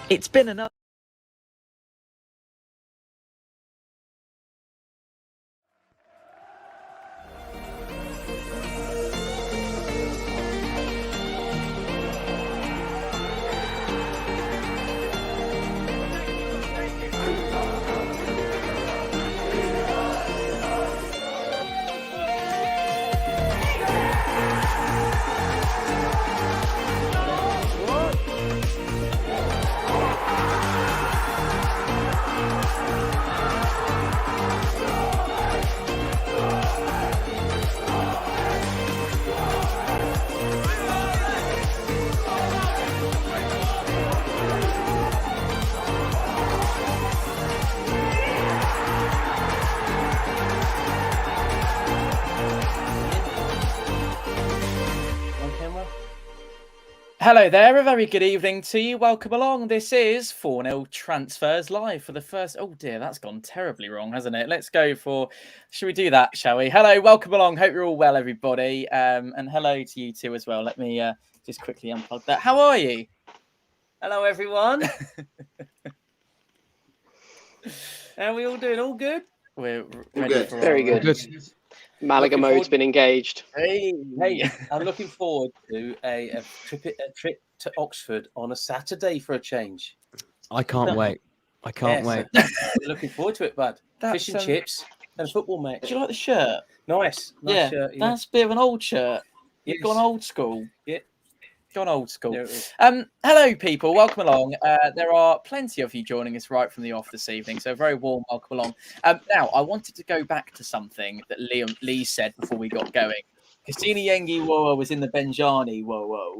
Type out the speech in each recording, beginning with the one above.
It's been another... Hello there, a very good evening to you. Welcome along. This is 4-0 Transfers Live for the first... Oh dear, that's gone terribly wrong, hasn't it? Let's go for... Should we do that, shall we? Hello, welcome along. Hope you're all well, everybody. And hello to you too as well. Let me just quickly unplug that. How are you? Hello, everyone. How are we all doing? All good? We're ready good. For very good. Malaga mode's been engaged. Hey, I'm looking forward to a trip to Oxford on a Saturday for a change. I can't wait. I can't wait. Looking forward to it, bud. Fish and chips and a football match. Do you like the shirt? Nice yeah, shirt. Yeah. That's a bit of an old shirt. You've gone old school. Yeah. Gone old school. Yeah, hello, people. Welcome along. There are plenty of you joining us right from the off this evening, so very warm welcome along. Now, I wanted to go back to something that Lee said before we got going. Kusini Yengi was in the Benjani.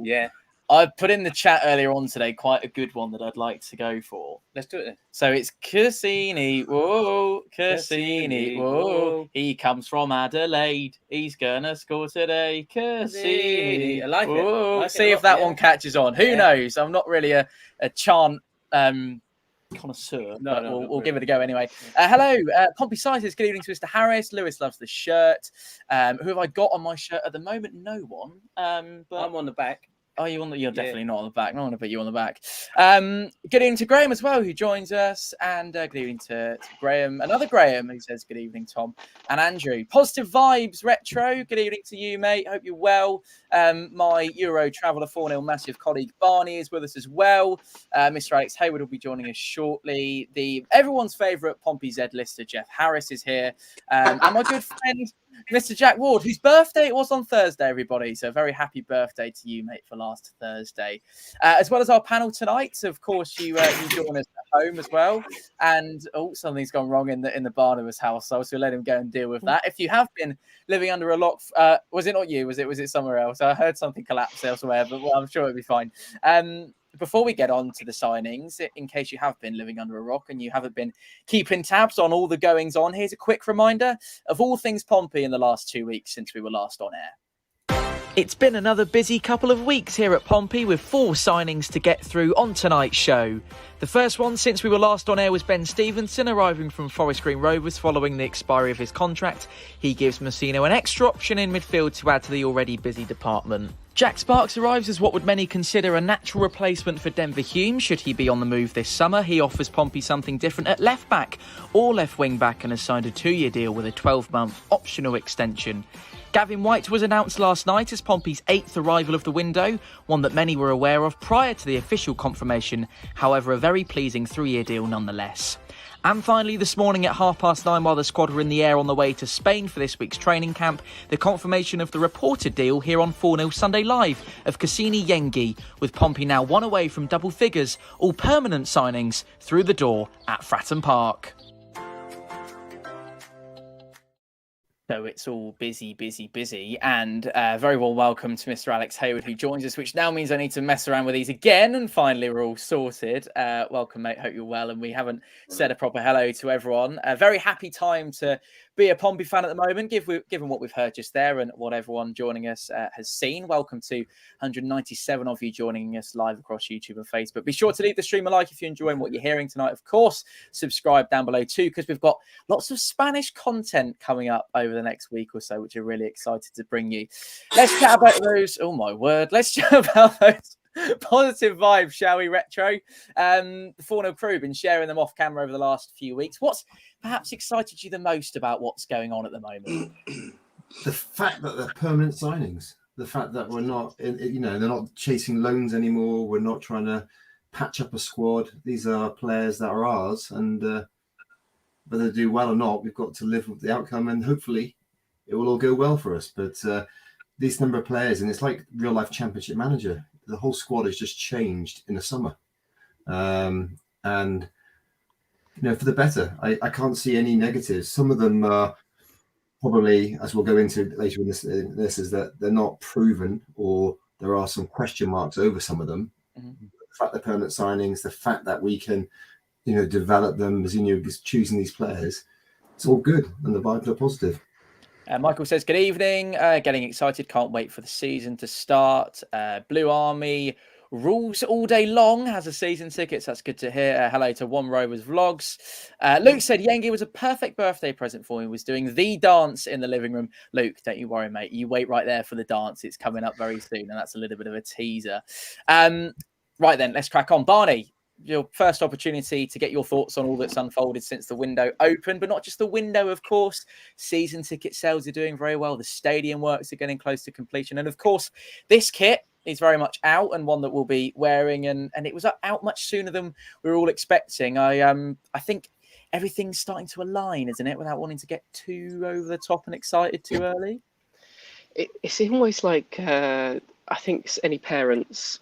Yeah. I put in the chat earlier on today quite a good one that I'd like to go for. Let's do it then. So it's Kusini, Kusini, whoa. He comes from Adelaide. He's gonna score today. Kusini. I like it. See if that one catches on. Who knows? I'm not really a chant connoisseur, but we'll give it a go anyway. Hello, Pompey Sizes. Good evening to Mr. Harris. Lewis loves the shirt. Who have I got on my shirt at the moment? No one. But I'm on the back. Oh, you're definitely not on the back. No, I want to put you on the back. Good evening to Graham as well, who joins us. And good evening to Graham. Another Graham who says, good evening, Tom. And Andrew. Positive Vibes Retro. Good evening to you, mate. Hope you're well. My Euro Traveller 4-0 massive colleague Barney is with us as well. Mr. Alex Hayward will be joining us shortly. Everyone's favourite Pompey Z lister, Jeff Harris, is here. And my good friend... Mr. Jack Ward, whose birthday it was on Thursday, everybody. So very happy birthday to you, mate, for last Thursday. As well as our panel tonight, of course, you join us at home as well. And something's gone wrong in the Barnabas house, so we'll let him go and deal with that. If you have been living under a lock, was it not you? Was it somewhere else? I heard something collapse elsewhere, but I'm sure it'll be fine. Before we get on to the signings, in case you have been living under a rock and you haven't been keeping tabs on all the goings on, here's a quick reminder of all things Pompey in the last 2 weeks since we were last on air. It's been another busy couple of weeks here at Pompey with 4 signings to get through on tonight's show. The first one since we were last on air was Ben Stevenson, arriving from Forest Green Rovers following the expiry of his contract. He gives Messino an extra option in midfield to add to the already busy department. Jack Sparks arrives as what would many consider a natural replacement for Denver Hume should he be on the move this summer. He offers Pompey something different at left back or left wing back and has signed a 2-year deal with a 12-month optional extension. Gavin Whyte was announced last night as Pompey's 8th arrival of the window, one that many were aware of prior to the official confirmation, however a very pleasing 3-year deal nonetheless. And finally, this morning at 9:30, while the squad were in the air on the way to Spain for this week's training camp, the confirmation of the reported deal here on 4-0 Sunday Live of Kusini Yengi, with Pompey now one away from double figures, all permanent signings through the door at Fratton Park. So it's all busy. And very well welcome to Mr. Alex Hayward, who joins us, which now means I need to mess around with these again. And finally, we're all sorted. Welcome, mate. Hope you're well. And we haven't said a proper hello to everyone. A very happy time to be a Pompey fan at the moment, given what we've heard just there and what everyone joining us has seen. Welcome to 197 of you joining us live across YouTube and Facebook. Be sure to leave the stream a like if you're enjoying what you're hearing tonight. Of course, subscribe down below too, because we've got lots of Spanish content coming up over the next week or so, which we're really excited to bring you. Let's chat about those. Oh my word. Let's chat about those Positive vibes, shall we, Retro? The 4-0 crew been sharing them off camera over the last few weeks. What's perhaps excited you the most about what's going on at the moment? The fact that they're permanent signings, the fact that we're not, they're not chasing loans anymore. We're not trying to patch up a squad. These are players that are ours, and whether they do well or not, we've got to live with the outcome, and hopefully it will all go well for us. But these number of players, and it's like real life Championship manager. The whole squad has just changed in the summer, and for the better. I can't see any negatives. Some of them are probably, as we'll go into later in this, is that they're not proven, or there are some question marks over some of them. Mm-hmm. The fact they're permanent signings, the fact that we can, develop them, as is choosing these players, it's all good, and the vibes are positive. Michael says, good evening. Getting excited. Can't wait for the season to start. Blue Army rules all day long. Has a season tickets. That's good to hear. Hello to One Rovers Vlogs. Luke said, Yengi was a perfect birthday present for me. Was doing the dance in the living room. Luke, don't you worry, mate. You wait right there for the dance. It's coming up very soon. And that's a little bit of a teaser. Right then, let's crack on. Barney, your first opportunity to get your thoughts on all that's unfolded since the window opened, but not just the window, of course. Season ticket sales are doing very well. The stadium works are getting close to completion. And of course, this kit is very much out, and one that we'll be wearing. And it was out much sooner than we were all expecting. I think everything's starting to align, isn't it? Without wanting to get too over the top and excited too early. It's almost like I think any parents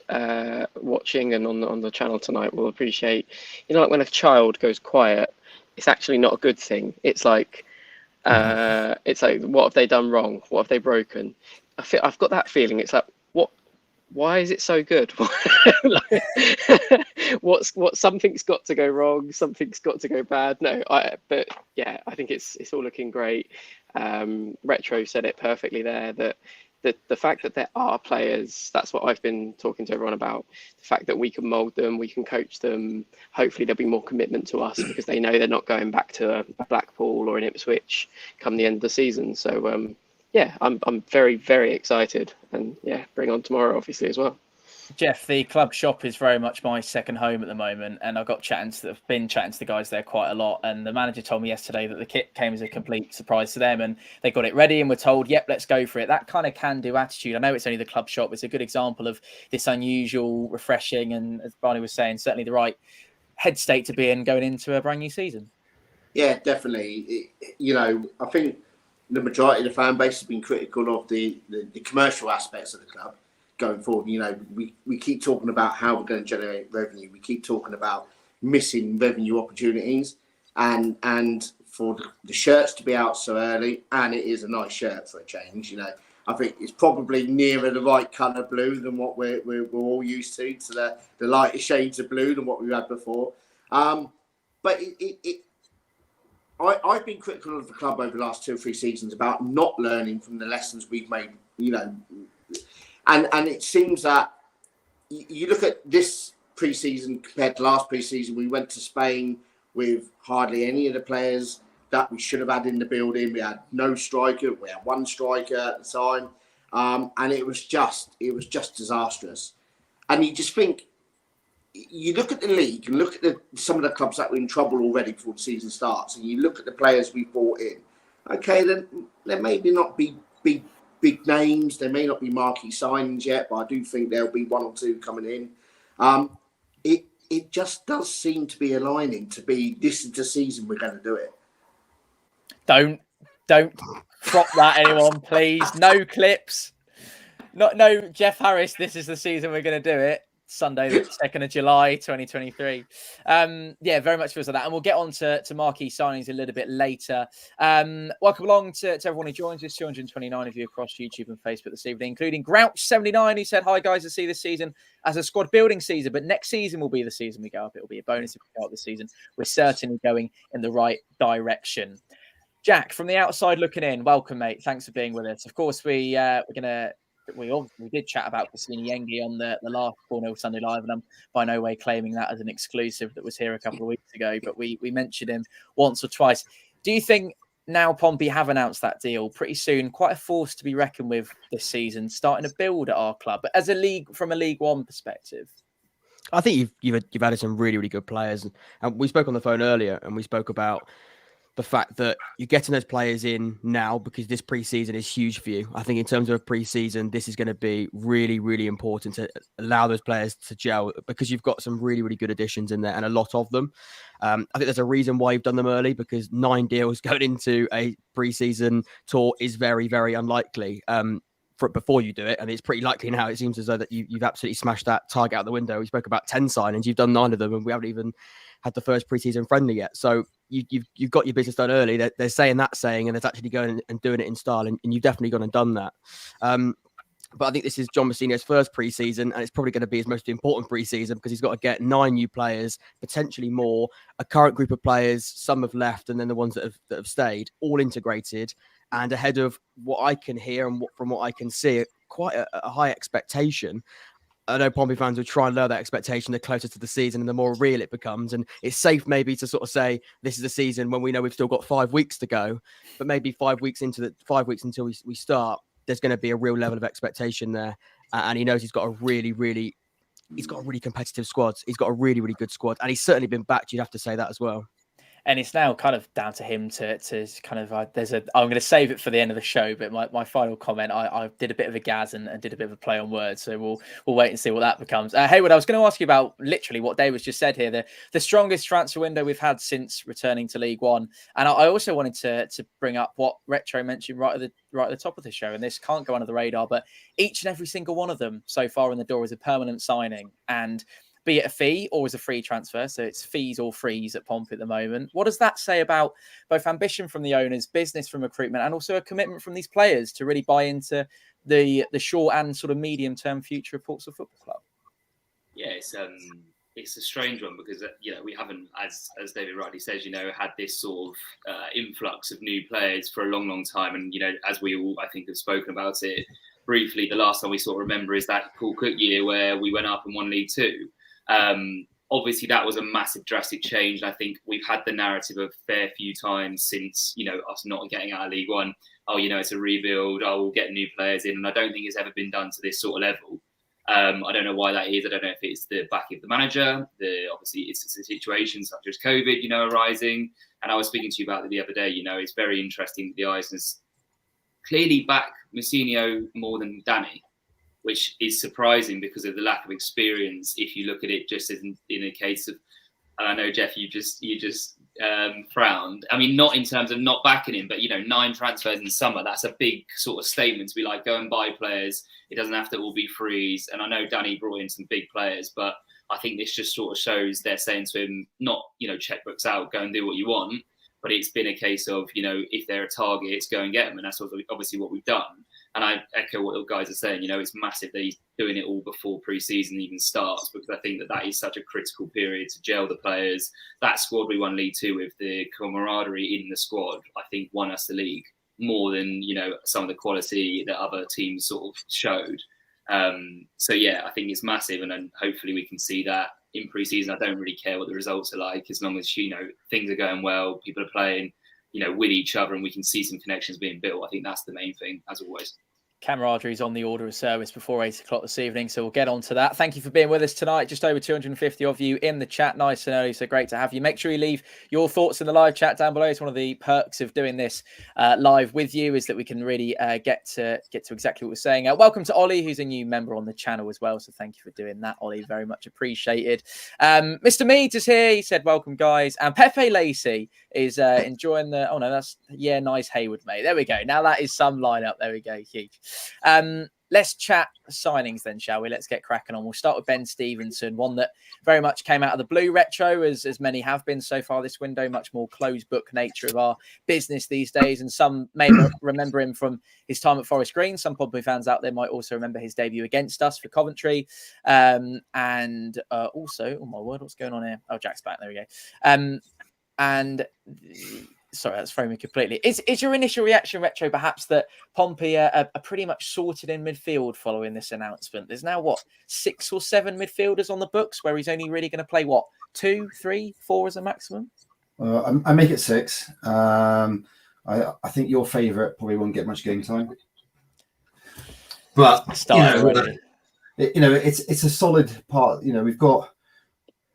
watching and on the channel tonight will appreciate, like when a child goes quiet, it's actually not a good thing. It's like, what have they done wrong? What have they broken? I've got that feeling. It's like, why is it so good? Something's got to go wrong. Something's got to go bad. But yeah, I think it's all looking great. Retro said it perfectly there, that the fact that there are players, that's what I've been talking to everyone about. The fact that we can mould them, we can coach them. Hopefully there'll be more commitment to us because they know they're not going back to a Blackpool or an Ipswich come the end of the season. So I'm very, very excited, and bring on tomorrow obviously as well. Jeff, the club shop is very much my second home at the moment, and I've been chatting to the guys there quite a lot. And the manager told me yesterday that the kit came as a complete surprise to them, and they got it ready and were told, "Yep, let's go for it." That kind of can-do attitude. I know it's only the club shop; it's a good example of this unusual, refreshing, and as Barney was saying, certainly the right head state to be in going into a brand new season. Yeah, definitely. I think the majority of the fan base has been critical of the commercial aspects of the club going forward. We keep talking about how we're going to generate revenue. We keep talking about missing revenue opportunities, and for the shirts to be out so early, and it is a nice shirt for a change. I think it's probably nearer the right colour blue than what we're all used to the lighter shades of blue than what we had before. But I've been critical of the club over the last 2 or 3 seasons about not learning from the lessons we've made, and it seems that you look at this pre-season compared to last pre-season, we went to Spain with hardly any of the players that we should have had in the building. We had no striker. We had one striker at the time, and it was just disastrous. And you just think, you look at the league and look at some of the clubs that were in trouble already before the season starts, and you look at the players we brought in. Okay, then there may not be big names, there may not be marquee signings yet, but I do think there'll be 1 or 2 coming in. It just does seem to be aligning to be, this is the season we're going to do it. Don't crop that, anyone, please. No clips. No, Jeff Harris, this is the season we're going to do it. Sunday, the 2nd of July, 2023. Very much feels like that. And we'll get on to marquee signings a little bit later. Welcome along to everyone who joins us, 229 of you across YouTube and Facebook this evening, including Grouch79, who said, "Hi guys, I see this season as a squad building season, but next season will be the season we go up. It'll be a bonus if we go up this season. We're certainly going in the right direction." Jack, from the outside looking in, welcome, mate. Thanks for being with us. Of course, we did chat about Kusini Yengi on the last 4-0 Sunday Live, and I'm by no way claiming that as an exclusive that was here a couple of weeks ago, but we mentioned him once or twice. Do you think now Pompey have announced that deal pretty soon. Quite a force to be reckoned with this season, starting to build at our club. But as a league, from a League One perspective, I think you've added some really, really good players. And we spoke on the phone earlier, and we spoke about the fact that you're getting those players in now because this pre-season is huge for you. I think in terms of a pre-season, this is going to be really, really important to allow those players to gel because you've got some really, really good additions in there and a lot of them. I think there's a reason why you've done them early because 9 deals going into a pre-season tour is very, very unlikely. Before you do it, and it's pretty likely now. It seems as though that you've absolutely smashed that target out the window. We spoke about 10 signings, you've done 9 of them, and we haven't even had the first preseason friendly yet. So you've got your business done early. They're saying that saying, and it's actually going and doing it in style, and you've definitely gone and done that. But I think this is John Mousinho's first preseason, and it's probably going to be his most important preseason because he's got to get 9 new players, potentially more, a current group of players, some have left, and then the ones that have stayed, all integrated. And ahead of what I can hear and from what I can see, quite a high expectation. I know Pompey fans will try and lower that expectation the closer to the season and the more real it becomes. And it's safe maybe to sort of say this is the season when we know we've still got 5 weeks to go. But maybe 5 weeks until we start, there's going to be a real level of expectation there. And he knows he's got a really competitive squad. He's got a really, really good squad. And he's certainly been backed. You'd have to say that as well. And it's now kind of down to him to kind of, I'm going to save it for the end of the show, but my final comment, I did a bit of a gaz and did a bit of a play on words. So we'll wait and see what that becomes. Hayward, I was going to ask you about literally what David's just said here, the strongest transfer window we've had since returning to League One. And I also wanted to bring up what Retro mentioned right at the top of the show. And this can't go under the radar, but each and every single one of them so far in the door is a permanent signing. And be it a fee or as a free transfer. So it's fees or frees at Pompey at the moment. What does that say about both ambition from the owners, business from recruitment, and also a commitment from these players to really buy into the short and sort of medium term future of Portsmouth Football Club? Yeah, it's a strange one because we haven't, as David rightly says, had this sort of influx of new players for a long time, and as we all I think have spoken about it briefly, the last time we sort of remember is that Paul Cook year where we went up and won League Two. Obviously that was a massive drastic change. I think we've had the narrative a fair few times since, us not getting out of League One. Oh, it's a rebuild. Oh, we'll get new players in. And I don't think it's ever been done to this sort of level. I don't know why that is. I don't know if it's the back of the manager. Obviously it's a situation such as COVID, arising. And I was speaking to you about it the other day. It's very interesting that the Eisners clearly back Mousinho more than Danny, which is surprising because of the lack of experience. If you look at it just in a case of, I know Jeff, you just frowned. I mean, not in terms of not backing him, but 9 transfers in summer. That's a big sort of statement to be like, go and buy players. It doesn't have to all be frees. And I know Danny brought in some big players, but I think this just sort of shows they're saying to him, not checkbooks out, go and do what you want. But it's been a case of if they're a target, it's go and get them, and that's obviously what we've done. And I echo what the guys are saying. It's massive that he's doing it all before pre-season even starts, because I think that is such a critical period to gel the players. That squad we won League Two with, the camaraderie in the squad, I think won us the league more than, some of the quality that other teams sort of showed. So yeah, I think it's massive, and then hopefully we can see that in pre-season. I don't really care what the results are like, as long as, things are going well, people are playing, with each other, and we can see some connections being built. I think that's the main thing, as always. Camaraderie is on the order of service before 8 o'clock this evening, so we'll get on to that. Thank you for being with us tonight. Just over 250 of you in the chat, nice and early, so great to have you. Make sure you leave your thoughts in the live chat down below. It's one of the perks of doing this live with you, is that we can really get to exactly what we're saying. Welcome to Ollie, who's a new member on the channel as well, so thank you for doing that, Ollie, very much appreciated. Mr. Meads is here. He said welcome, guys. And Pepe Lacey is enjoying the, oh no, that's, yeah, nice Hayward, mate. There we go. Now that is some lineup. There we go. Huge. Let's chat signings then, shall we? Let's get cracking on. We'll start with Ben Stevenson, one that very much came out of the blue. Retro, as many have been so far this window, much more closed book nature of our business these days. And some may remember him from his time at Forest Green. Some Pompey fans out there might also remember his debut against us for Coventry. And also, oh my word, what's going on here? Oh, Jack's back. There we go. And sorry, that's throwing me completely. Is your initial reaction, Retro, perhaps that Pompey are pretty much sorted in midfield following this announcement? There's now, 6 or 7 midfielders on the books, where he's only really going to play, 2, 3, 4 as a maximum? I make it 6. I think your favourite probably won't get much game time. But it's a solid part. We've got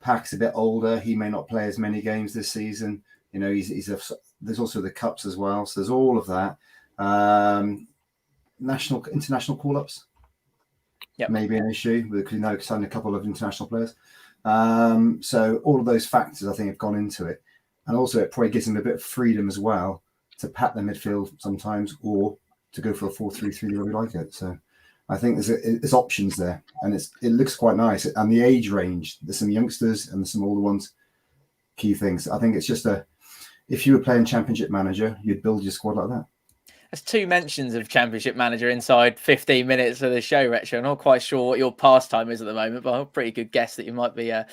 Pack's a bit older. He may not play as many games this season. There's also the cups as well. So there's all of that. International call-ups. Maybe an issue because signed a couple of international players. So all of those factors I think have gone into it, and also it probably gives them a bit of freedom as well to pat the midfield sometimes, or to go for a 4-3-3 the way we like it. So I think there's options there, and it looks quite nice. And the age range, there's some youngsters and some older ones. Key things. I think it's just if you were playing Championship Manager, you'd build your squad like that. There's 2 mentions of Championship Manager inside 15 minutes of the show, Retro. I'm not quite sure what your pastime is at the moment, but I'm a pretty good guess that you might be around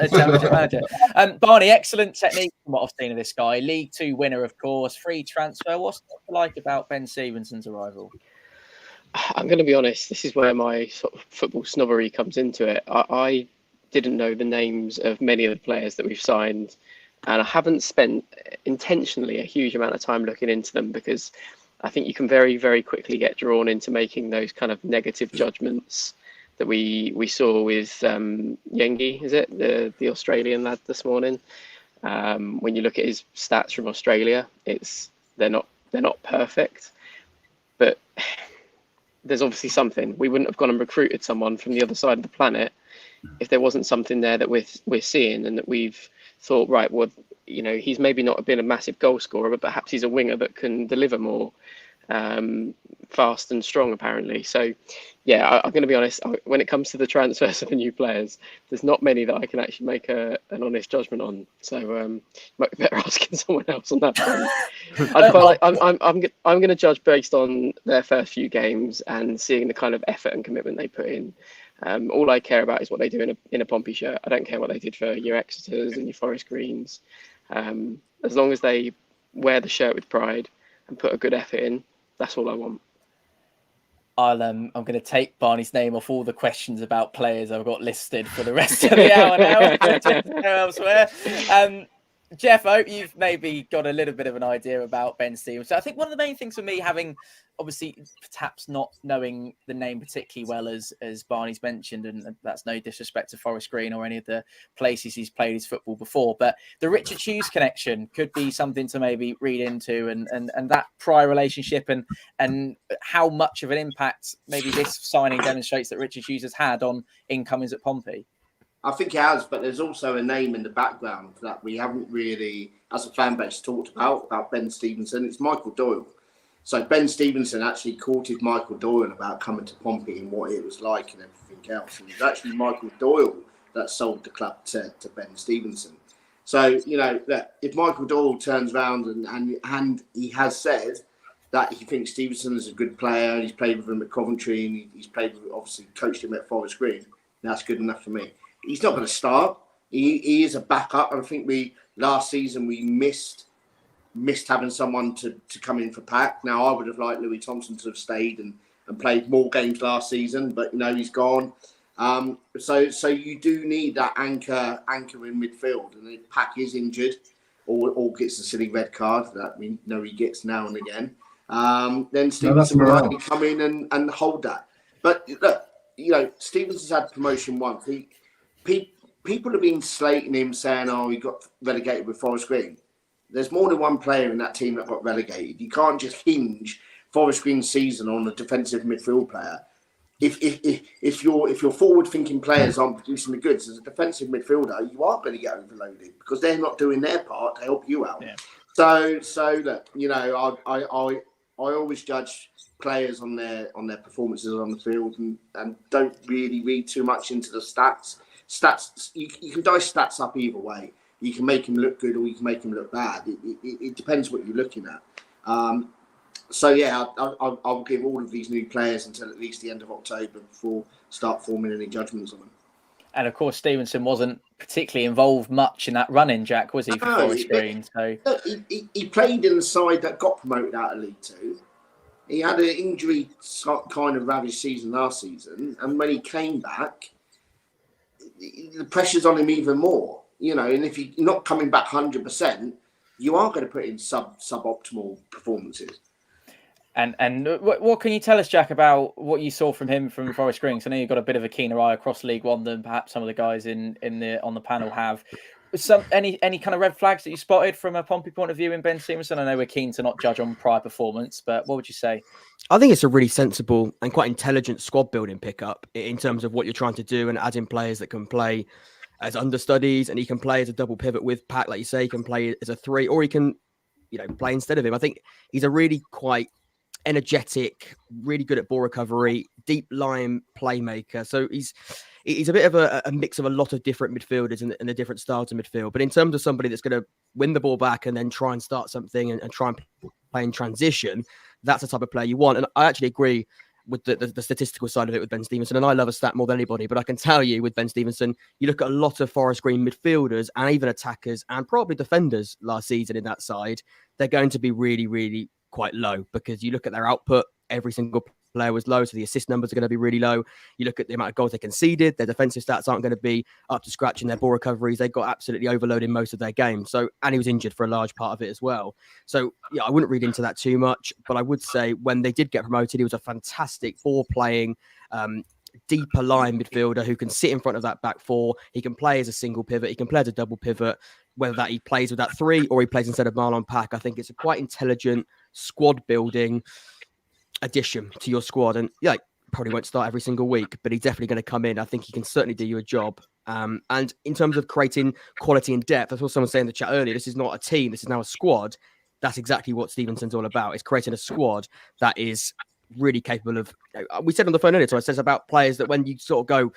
the Championship Manager. Barney, excellent technique from what I've seen of this guy. League 2 winner, of course. Free transfer. What's it like about Ben Stevenson's arrival? I'm going to be honest. This is where my sort of football snobbery comes into it. I didn't know the names of many of the players that we've signed. And I haven't spent intentionally a huge amount of time looking into them, because I think you can very, very quickly get drawn into making those kind of negative judgments that we saw with Yengi, is it? The Australian lad this morning. When you look at his stats from Australia, they're not perfect. But there's obviously something. We wouldn't have gone and recruited someone from the other side of the planet if there wasn't something there that we're seeing, and that we've thought, right, well, he's maybe not been a massive goal scorer, but perhaps he's a winger that can deliver more, fast and strong, apparently. So, yeah, I'm going to be honest. When it comes to the transfers of the new players, there's not many that I can actually make an honest judgment on. So, might be better asking someone else on that front. I'm going to judge based on their first few games and seeing the kind of effort and commitment they put in. All I care about is what they do in a Pompey shirt. I don't care what they did for your Exeters and your Forest Greens. As long as they wear the shirt with pride and put a good effort in, that's all I want. I'm going to take Barney's name off all the questions about players I've got listed for the rest of the hour now. Elsewhere. Jeff, I hope you've maybe got a little bit of an idea about Ben Stevens. So I think one of the main things for me, having obviously perhaps not knowing the name particularly well as Barney's mentioned, and that's no disrespect to Forest Green or any of the places he's played his football before, but the Richard Hughes connection could be something to maybe read into, and that prior relationship and how much of an impact maybe this signing demonstrates that Richard Hughes has had on incomings at Pompey. I think it has, but there's also a name in the background that we haven't really, as a fan base, talked about Ben Stevenson. It's Michael Doyle. So Ben Stevenson actually courted Michael Doyle about coming to Pompey and what it was like and everything else. And it's actually Michael Doyle that sold the club to Ben Stevenson. So, if Michael Doyle turns around and he has said that he thinks Stevenson is a good player, he's played with him at Coventry and he's played with, obviously coached him at Forest Green, that's good enough for me. He's not going to start. He is a backup. And I think last season we missed having someone to come in for Pack. Now, I would have liked Louis Thompson to have stayed and played more games last season, but he's gone. So you do need that anchor in midfield. And if Pack is injured or gets a silly red card that we know he gets now and again, then Stevenson will likely come in and hold that. But look, Stevenson's had promotion once. People have been slating him, saying, he got relegated with Forest Green. There's more than one player in that team that got relegated. You can't just hinge Forest Green's season on a defensive midfield player. If your forward-thinking players aren't producing the goods as a defensive midfielder, you are going to get overloaded because they're not doing their part to help you out. Yeah. So look, I always judge players on their performances on the field and don't really read too much into the stats. Stats, you can dice stats up either way. You can make him look good or you can make him look bad. It depends what you're looking at. I'll give all of these new players until at least the end of October before start forming any judgments on them. And of course, Stevenson wasn't particularly involved much in that run-in, Jack, was he, for Forest Green? So he played in the side that got promoted out of League Two. He had an injury kind of ravaged season last season, and when he came back, the pressure's on him even more. And if he's not coming back 100%, you are going to put in suboptimal performances. And what can you tell us, Jack, about what you saw from him from Forest Green? 'Cause I know you've got a bit of a keener eye across League One than perhaps some of the guys on the panel have. Any kind of red flags that you spotted from a Pompey point of view in Ben Stevenson? I know we're keen to not judge on prior performance, but what would you say? I think it's a really sensible and quite intelligent squad building pickup in terms of what you're trying to do and adding players that can play as understudies, and he can play as a double pivot with Pack, like you say, he can play as a 3, or he can, play instead of him. I think he's a really quite energetic, really good at ball recovery, deep line playmaker. So he's a bit of a mix of a lot of different midfielders and the different styles of midfield. But in terms of somebody that's going to win the ball back and then try and start something and try and play in transition, that's the type of player you want. And I actually agree with the statistical side of it with Ben Stevenson. And I love a stat more than anybody, but I can tell you with Ben Stevenson, you look at a lot of Forest Green midfielders and even attackers and probably defenders last season in that side, they're going to be really, really quite low, because you look at their output, every single player was low, so the assist numbers are going to be really low. You look at the amount of goals they conceded, their defensive stats aren't going to be up to scratch in their ball recoveries. They got absolutely overloaded most of their games. So, and he was injured for a large part of it as well. So yeah, I wouldn't read into that too much, but I would say when they did get promoted, he was a fantastic ball playing, deeper line midfielder who can sit in front of that back 4. He can play as a single pivot. He can play as a double pivot, whether that he plays with that 3 or he plays instead of Marlon Pack. I think it's a quite intelligent squad building addition to your squad. And yeah, probably won't start every single week, but he's definitely going to come in. I think he can certainly do you a job. And in terms of creating quality and depth, I saw someone say in the chat earlier, this is not a team, this is now a squad. That's exactly what Stevenson's all about. It's creating a squad that is really capable of, we said on the phone earlier, so it says about players that when you sort of go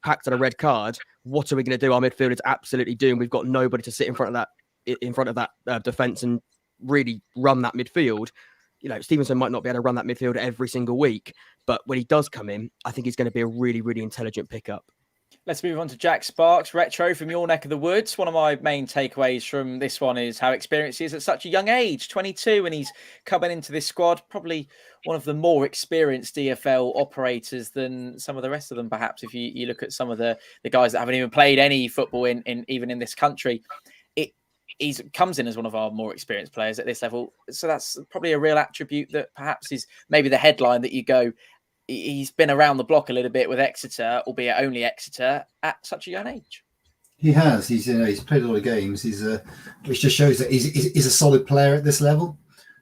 packed on a red card, what are we going to do? Our midfield is absolutely doomed. We've got nobody to sit in front of that defense and really run that midfield. Stevenson might not be able to run that midfield every single week, but when he does come in, I think he's going to be a really, really intelligent pickup. Let's move on to Jack Sparks, retro from your neck of the woods. One of my main takeaways from this one is how experienced he is at such a young age, 22, and he's coming into this squad, probably one of the more experienced DFL operators than some of the rest of them, perhaps, if you look at some of the guys that haven't even played any football even in this country. He comes in as one of our more experienced players at this level. So that's probably a real attribute that perhaps is maybe the headline that you go, he's been around the block a little bit with Exeter, albeit only Exeter, at such a young age. He has. He's played a lot of games. Which just shows that he's a solid player at this level.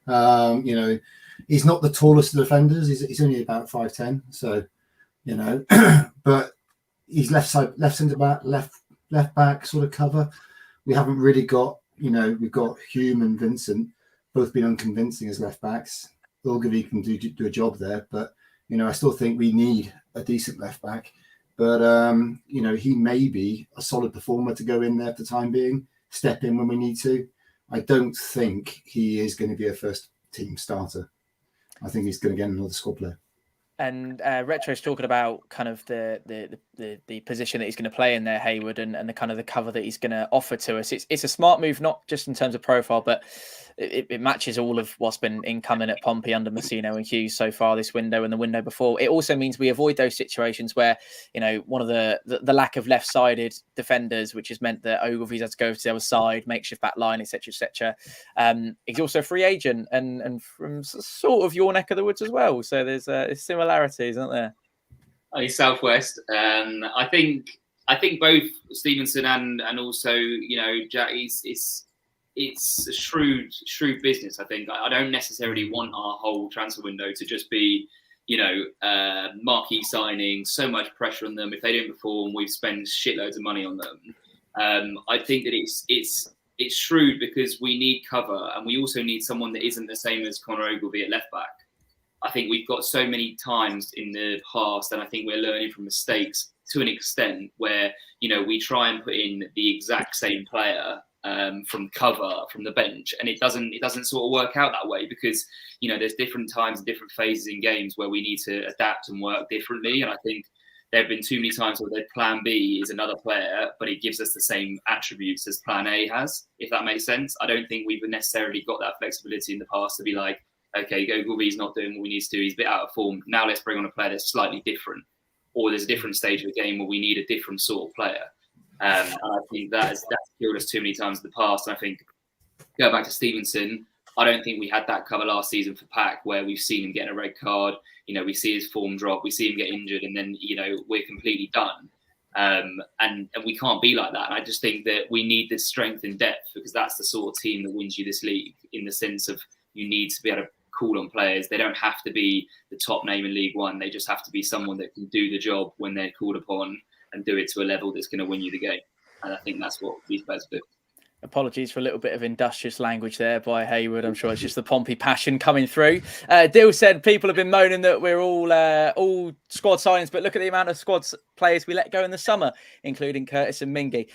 He's not the tallest of defenders. He's only about 5'10". So, but he's left centre back, left back sort of cover. We haven't really got, we've got Hume and Vincent both been unconvincing as left backs. Ogilvie can do a job there, but I still think we need a decent left back. But he may be a solid performer to go in there for the time being, step in when we need to. I don't think he is going to be a first team starter. I think he's going to get another squad player. And Retro's talking about kind of the position that he's going to play in there, Hayward, and the kind of the cover that he's going to offer to us. It's a smart move, not just in terms of profile, but it matches all of what's been incoming at Pompey under Messino and Hughes so far this window and the window before. It also means we avoid those situations where, one of the lack of left-sided defenders, which has meant that Ogilvie's had to go to the other side, makeshift back line, etc., etc. He's also a free agent and from sort of your neck of the woods as well. So there's similarities, aren't there? He's Southwest. I think both Stevenson and also Jack. It's a shrewd business. I think I don't necessarily want our whole transfer window to just be marquee signings, so much pressure on them. If they don't perform, we've spent shitloads of money on them. I think that it's shrewd because we need cover, and we also need someone that isn't the same as Connor Ogilvie at left back. I think we've got so many times in the past, and I think we're learning from mistakes to an extent where, we try and put in the exact same player from cover, from the bench, and it doesn't sort of work out that way because, there's different times and different phases in games where we need to adapt and work differently. And I think there have been too many times where their plan B is another player, but it gives us the same attributes as plan A has, if that makes sense. I don't think we've necessarily got that flexibility in the past to be like, okay, Ogilvie's not doing what we need to do. He's a bit out of form. Now let's bring on a player that's slightly different. Or there's a different stage of the game where we need a different sort of player. And I think that's killed us too many times in the past. And I think go back to Stevenson. I don't think we had that cover last season for Pack, where we've seen him getting a red card. You know, we see his form drop, we see him get injured, and then, you know, we're completely done. And we can't be like that. And I just think that we need this strength and depth, because that's the sort of team that wins you this league, in the sense of you need to be able to call on players. They don't have to be the top name in League One. They just have to be someone that can do the job when they're called upon, and do it to a level that's going to win you the game. And I think that's what these players do. Apologies for a little bit of industrious language there by Hayward. I'm sure it's just the Pompey passion coming through. Dill said people have been moaning that we're all squad signings, but look at the amount of squad players we let go in the summer, including Curtis and Mingy.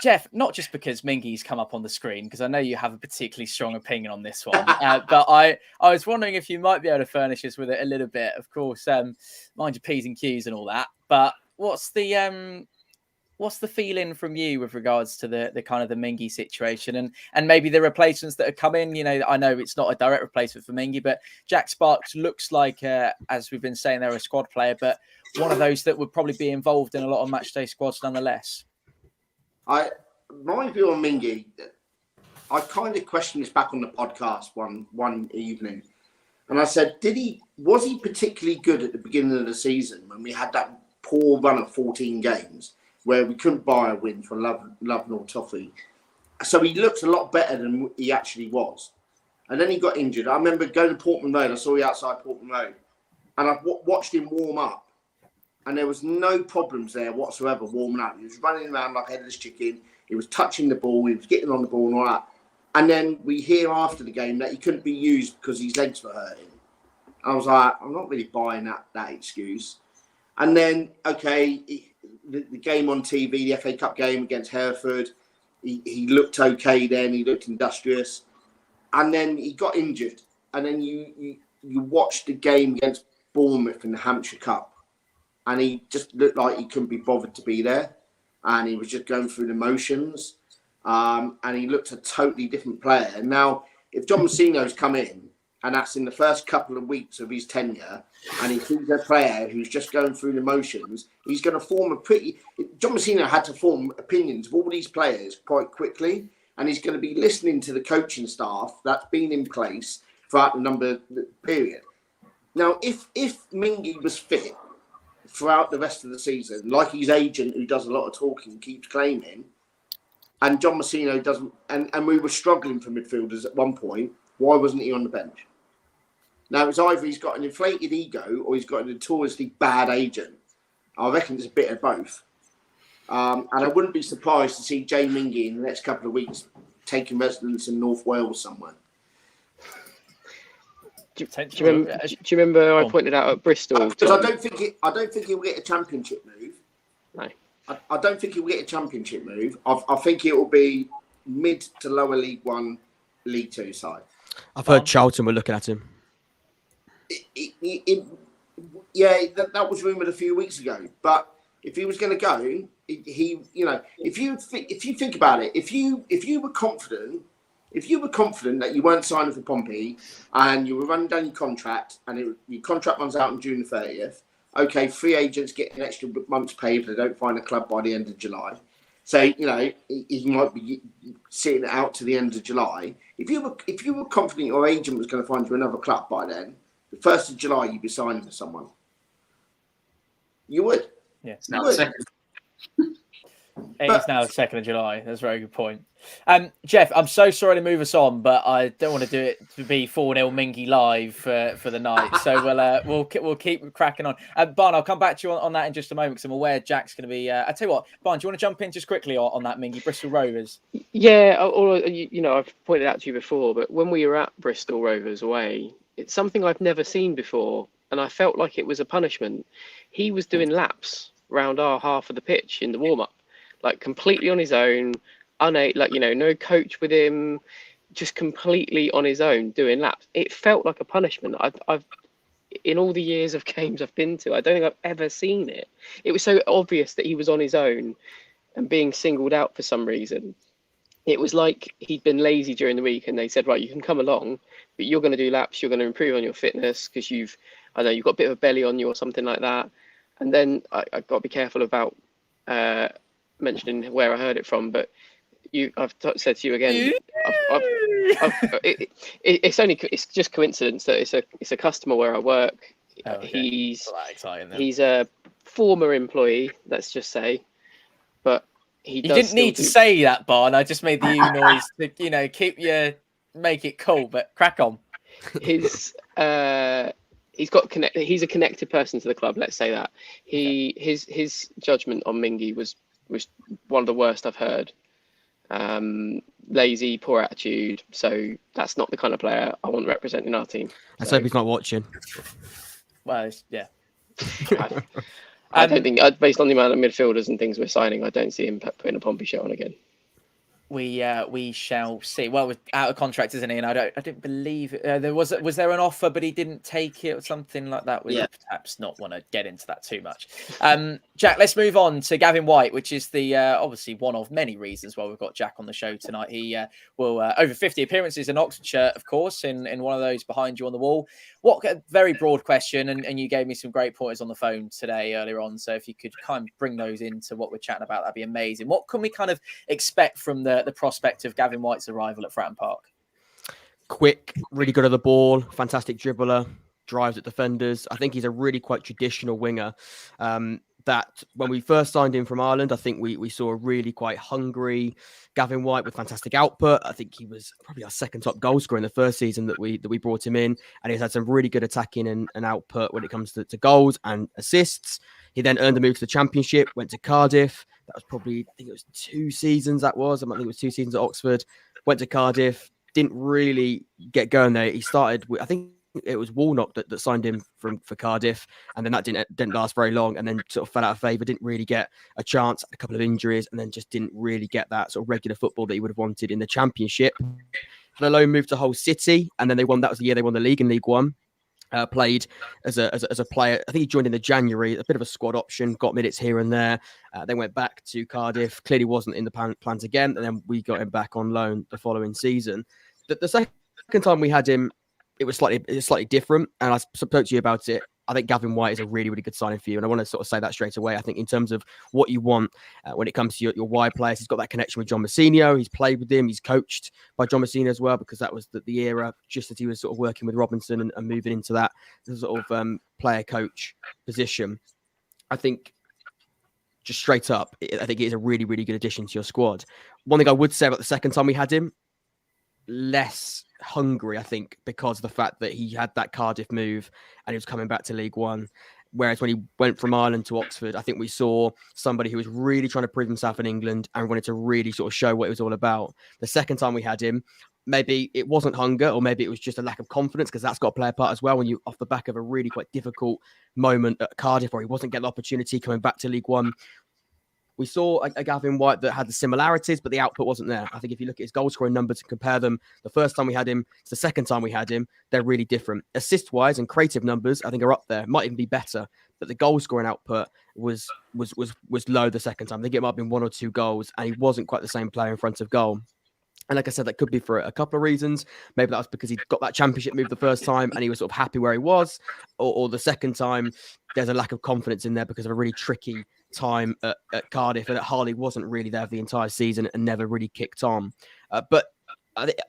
Jeff, not just because Mingy's come up on the screen, because I know you have a particularly strong opinion on this one, but I was wondering if you might be able to furnish us with it a little bit. Of course, mind your P's and Q's and all that, but what's the feeling from you with regards to the kind of the Mingy situation and maybe the replacements that have come in? You know, I know it's not a direct replacement for Mingy, but Jack Sparks looks like, as we've been saying, they're a squad player, but one of those that would probably be involved in a lot of matchday squads nonetheless. My view on Mingy, I kind of questioned this back on the podcast one evening, and I said, was he particularly good at the beginning of the season when we had that poor run of 14 games where we couldn't buy a win for love nor toffee? So he looked a lot better than he actually was. And then he got injured. I remember going to Portman Road. I saw you outside Portman Road. And I watched him warm up. And there was no problems there whatsoever warming up. He was running around like a headless chicken. He was touching the ball. He was getting on the ball and all that. And then we hear after the game that he couldn't be used because his legs were hurting. I was like, I'm not really buying that excuse. And then, okay, the game on TV, the FA Cup game against Hereford, he looked okay then. He looked industrious. And then he got injured. And then you watched the game against Bournemouth in the Hampshire Cup. And he just looked like he couldn't be bothered to be there. And he was just going through the motions. And he looked a totally different player. And now, if John Messino's come in, and that's in the first couple of weeks of his tenure, and he sees a player who's just going through the motions, he's going to form John Messino had to form opinions of all these players quite quickly, and he's going to be listening to the coaching staff that's been in place throughout the period. Now, if Mingy was fit throughout the rest of the season, like his agent who does a lot of talking keeps claiming, and John Messino doesn't, and we were struggling for midfielders at one point, why wasn't he on the bench? Now, it's either he's got an inflated ego or he's got a notoriously bad agent. I reckon it's a bit of both. And I wouldn't be surprised to see Jay Mingy in the next couple of weeks taking residence in North Wales somewhere. Do you remember I pointed out at Bristol? Because I don't think he'll get a championship move. No. I don't think he'll get a championship move. I think it will be mid to lower League One, League Two side. I've heard Charlton were looking at him. That was rumoured a few weeks ago. But if he was going to go, if you think about it, if you were confident that you weren't signing for Pompey and you were running down your contract and your contract runs out on June the 30th, okay, free agents get an extra month's pay if they don't find a club by the end of July. So, he might be sitting it out to the end of July. If you were confident your agent was going to find you another club by then, the 1st of July, you'd be signing for someone. You would. Yes. Now, second. It's now the 2nd of July. That's a very good point. Jeff, I'm so sorry to move us on, but I don't want to do it to be 4-0 Mingy live for the night. So we'll keep cracking on. Barn, I'll come back to you on that in just a moment because I'm aware Jack's going to be. I tell you what, Barn, do you want to jump in just quickly on that Mingy Bristol Rovers? Yeah, I've pointed out to you before, but when we were at Bristol Rovers away, it's something I've never seen before, and I felt like it was a punishment. He was doing laps around our half of the pitch in the warm-up, like completely on his own, no coach with him, just completely on his own doing laps. It felt like a punishment. I've in all the years of games I've been to, I don't think I've ever seen it. It was so obvious that he was on his own and being singled out for some reason. It was like he'd been lazy during the week and they said, right, you can come along, but you're going to do laps, you're going to improve on your fitness because you've got a bit of a belly on you or something like that. And then I've got to be careful about mentioning where I heard it from, but said to you again. It's just coincidence that it's a customer where I work. Oh, okay. He's Well, that exciting then. he's a former employee, let's just say, but he You does didn't still need to do- say that, Barn. I just made the U noise to, make it cool, but crack on. He's a connected person to the club, let's say that. His judgment on Mingy was one of the worst I've heard. Lazy, poor attitude. So that's not the kind of player I want representing our team. Let's hope he's not watching. Well, yeah. I don't think, based on the amount of midfielders and things we're signing, I don't see him putting a Pompey shirt on again. We shall see. Well, with out of contract, isn't he? And I don't believe there was there an offer, but he didn't take it or something like that. We perhaps not want to get into that too much. Jack, let's move on to Gavin Whyte, which is the obviously one of many reasons why we've got Jack on the show tonight. He will over 50 appearances in Oxfordshire, of course, in one of those behind you on the wall. What a very broad question, and you gave me some great pointers on the phone today earlier on. So if you could kind of bring those into what we're chatting about, that'd be amazing. What can we kind of expect from the prospect of Gavin Whyte's arrival at Fratton Park? Quick, really good at the ball, fantastic dribbler, drives at defenders. I think he's a really quite traditional winger. That when we first signed him from Ireland, I think we saw a really quite hungry Gavin Whyte with fantastic output. I think he was probably our second top goal scorer in the first season that we brought him in, and he's had some really good attacking and output when it comes to goals and assists. He then earned a move to the Championship, went to Cardiff. That was probably, I think it was 2 seasons that was. I think it was 2 seasons at Oxford. Went to Cardiff, didn't really get going there. He started with, I think it was Warnock that signed him for Cardiff, and then that didn't last very long, and then sort of fell out of favour, didn't really get a chance, had a couple of injuries, and then just didn't really get that sort of regular football that he would have wanted in the Championship. Had a loan move to Hull City, and then that was the year they won the league in League One. Played as a player. I think he joined in the January, a bit of a squad option, got minutes here and there. Then went back to Cardiff. Clearly wasn't in the plans again, and then we got him back on loan the following season. The second time we had him, it was slightly different, and I spoke to you about it. I think Gavin Whyte is a really, really good signing for you, and I want to sort of say that straight away. I think in terms of what you want when it comes to your wide players, he's got that connection with John Mousinho. He's played with him. He's coached by John Mousinho as well, because that was the era just as he was sort of working with Robinson and moving into that sort of player-coach position. I think just straight up, I think it is a really, really good addition to your squad. One thing I would say about the second time we had him, less hungry, I think, because of the fact that he had that Cardiff move and he was coming back to League One. Whereas when he went from Ireland to Oxford, I think we saw somebody who was really trying to prove himself in England and wanted to really sort of show what it was all about. The second time we had him, maybe it wasn't hunger, or maybe it was just a lack of confidence, because that's got to play a part as well when you off the back of a really quite difficult moment at Cardiff where he wasn't getting the opportunity coming back to League One. We saw a Gavin Whyte that had the similarities, but the output wasn't there. I think if you look at his goal scoring numbers and compare them, the first time we had him to the second time we had him, they're really different. Assist-wise and creative numbers, I think, are up there. Might even be better. But the goal scoring output was low the second time. I think it might have been 1 or 2 goals, and he wasn't quite the same player in front of goal. And like I said, that could be for a couple of reasons. Maybe that was because he got that Championship move the first time and he was sort of happy where he was. Or the second time, there's a lack of confidence in there because of a really tricky time at Cardiff, and at Harley wasn't really there for the entire season and never really kicked on. But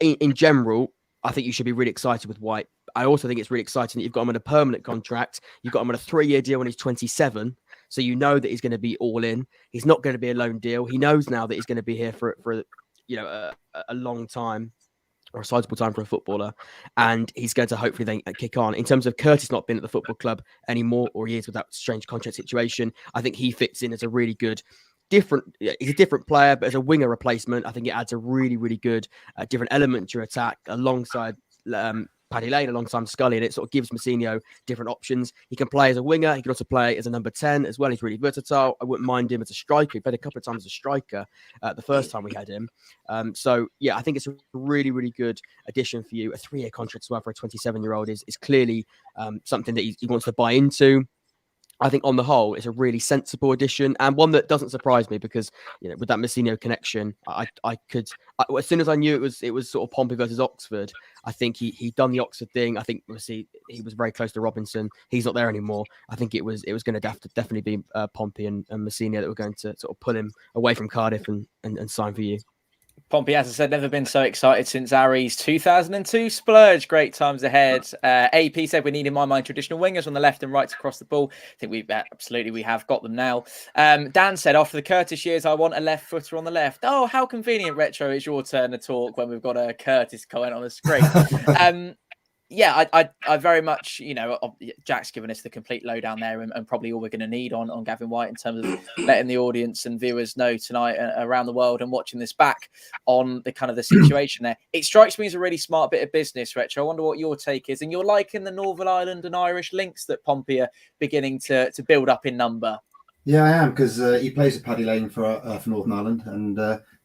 in general, I think you should be really excited with Whyte. I also think it's really exciting that you've got him on a permanent contract. You've got him on a 3-year deal when he's 27. So you know that he's going to be all in. He's not going to be a loan deal. He knows now that he's going to be here for a long time, or a sizable time for a footballer, and he's going to hopefully then kick on. In terms of Curtis not being at the football club anymore, or he is with that strange contract situation, I think he fits in as a really good he's a different player, but as a winger replacement, I think it adds a really, really good different element to your attack alongside Paddy Lane, alongside Scully, and it sort of gives Mousinho different options. He can play as a winger. He can also play as a number 10 as well. He's really versatile. I wouldn't mind him as a striker. He played a couple of times as a striker the first time we had him. So, yeah, I think it's a really, really good addition for you. A 3-year contract as well for a 27-year-old is clearly something that he wants to buy into. I think on the whole, it's a really sensible addition, and one that doesn't surprise me because, with that Mousinho connection, I could, as soon as I knew it was sort of Pompey versus Oxford, I think he'd done the Oxford thing. I think obviously he was very close to Robinson. He's not there anymore. I think it was going to definitely be Pompey and Mousinho that were going to sort of pull him away from Cardiff and sign for you. Pompey, as I said, never been so excited since Ari's 2002 splurge. Great times ahead. AP said we need, in my mind, traditional wingers on the left and right across the ball. I think we have got them now. Dan said, after the Curtis years, I want a left footer on the left. Oh, how convenient, Retro. It's your turn to talk when we've got a Curtis comment on the screen. Yeah, I very much, Jack's given us the complete lowdown there and probably all we're going to need on Gavin Whyte in terms of letting the audience and viewers know tonight around the world and watching this back on the kind of the situation there. It strikes me as a really smart bit of business, Retro. I wonder what your take is. And you're liking the Northern Ireland and Irish links that Pompey are beginning to build up in number. Yeah, I am, because he plays with Paddy Lane for Northern Ireland. And,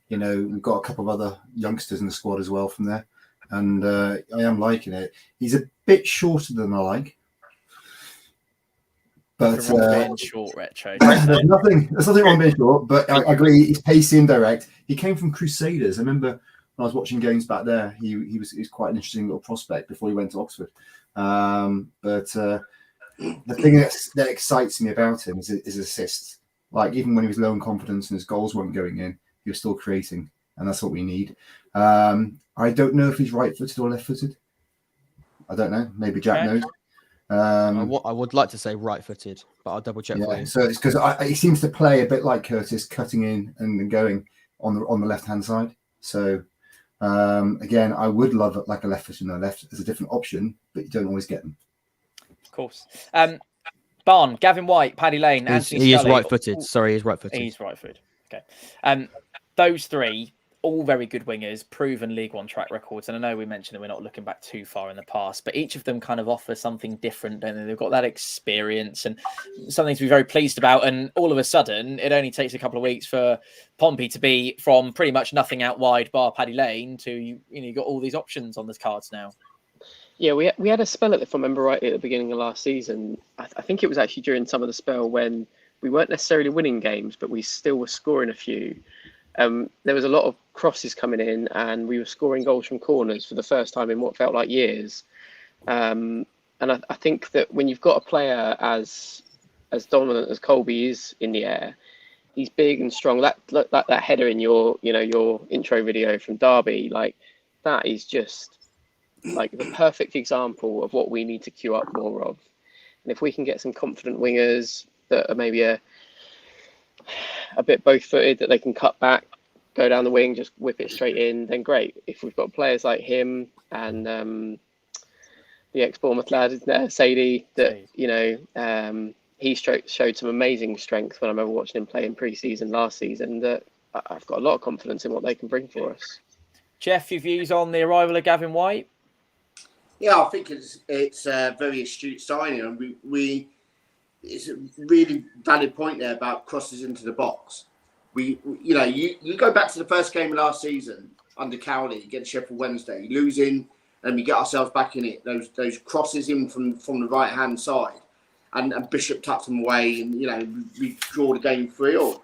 we've got a couple of other youngsters in the squad as well from there. And I am liking it. He's a bit shorter than I like, but being short, Retro. there's nothing wrong being short. But I agree, he's pacey and direct. He came from Crusaders. I remember when I was watching games back there. He was quite an interesting little prospect before he went to Oxford. But the thing that excites me about him is his assists. Like, even when he was low in confidence and his goals weren't going in, he was still creating, and that's what we need. I don't know if he's right-footed or left-footed. I don't know. Maybe Jack knows. I would like to say right-footed, but I'll double check for you. So it's because he seems to play a bit like Curtis, cutting in and then going on the left-hand side. So again, I would love it like a left-footed on the left as a different option, but you don't always get them. Of course. Barn, Gavin Whyte, Paddy Lane, Anthony He Scully. is right-footed. Sorry, he's right-footed. He's right-footed. Okay. Those three, all very good wingers, proven League One track records. And I know we mentioned that we're not looking back too far in the past, but each of them kind of offer something different, don't they? They've got that experience and something to be very pleased about. And all of a sudden, it only takes a couple of weeks for Pompey to be from pretty much nothing out wide bar Paddy Lane to, you've got all these options on the cards now. Yeah, we had a spell if I remember rightly, at the beginning of last season. I think it was actually during some of the spell when we weren't necessarily winning games, but we still were scoring a few. There was a lot of crosses coming in, and we were scoring goals from corners for the first time in what felt like years. And I think that when you've got a player as dominant as Colby is in the air, he's big and strong. That header in your intro video from Derby, like, that is just like the perfect example of what we need to queue up more of. And if we can get some confident wingers that are maybe a bit both-footed, that they can cut back, go down the wing, just whip it straight in, then great. If we've got players like him and the ex-Bournemouth lad, isn't there, Sadie, that he showed some amazing strength when I remember watching him play in pre-season last season. That I've got a lot of confidence in what they can bring for us. Jeff, your views on the arrival of Gavin Whyte? Yeah, I think it's a very astute signing, and it's a really valid point there about crosses into the box. You go back to the first game of last season under Cowley against Sheffield Wednesday, losing, and we get ourselves back in it. Those crosses in from the right hand side, and Bishop tucked them away, and we draw the game 3-3.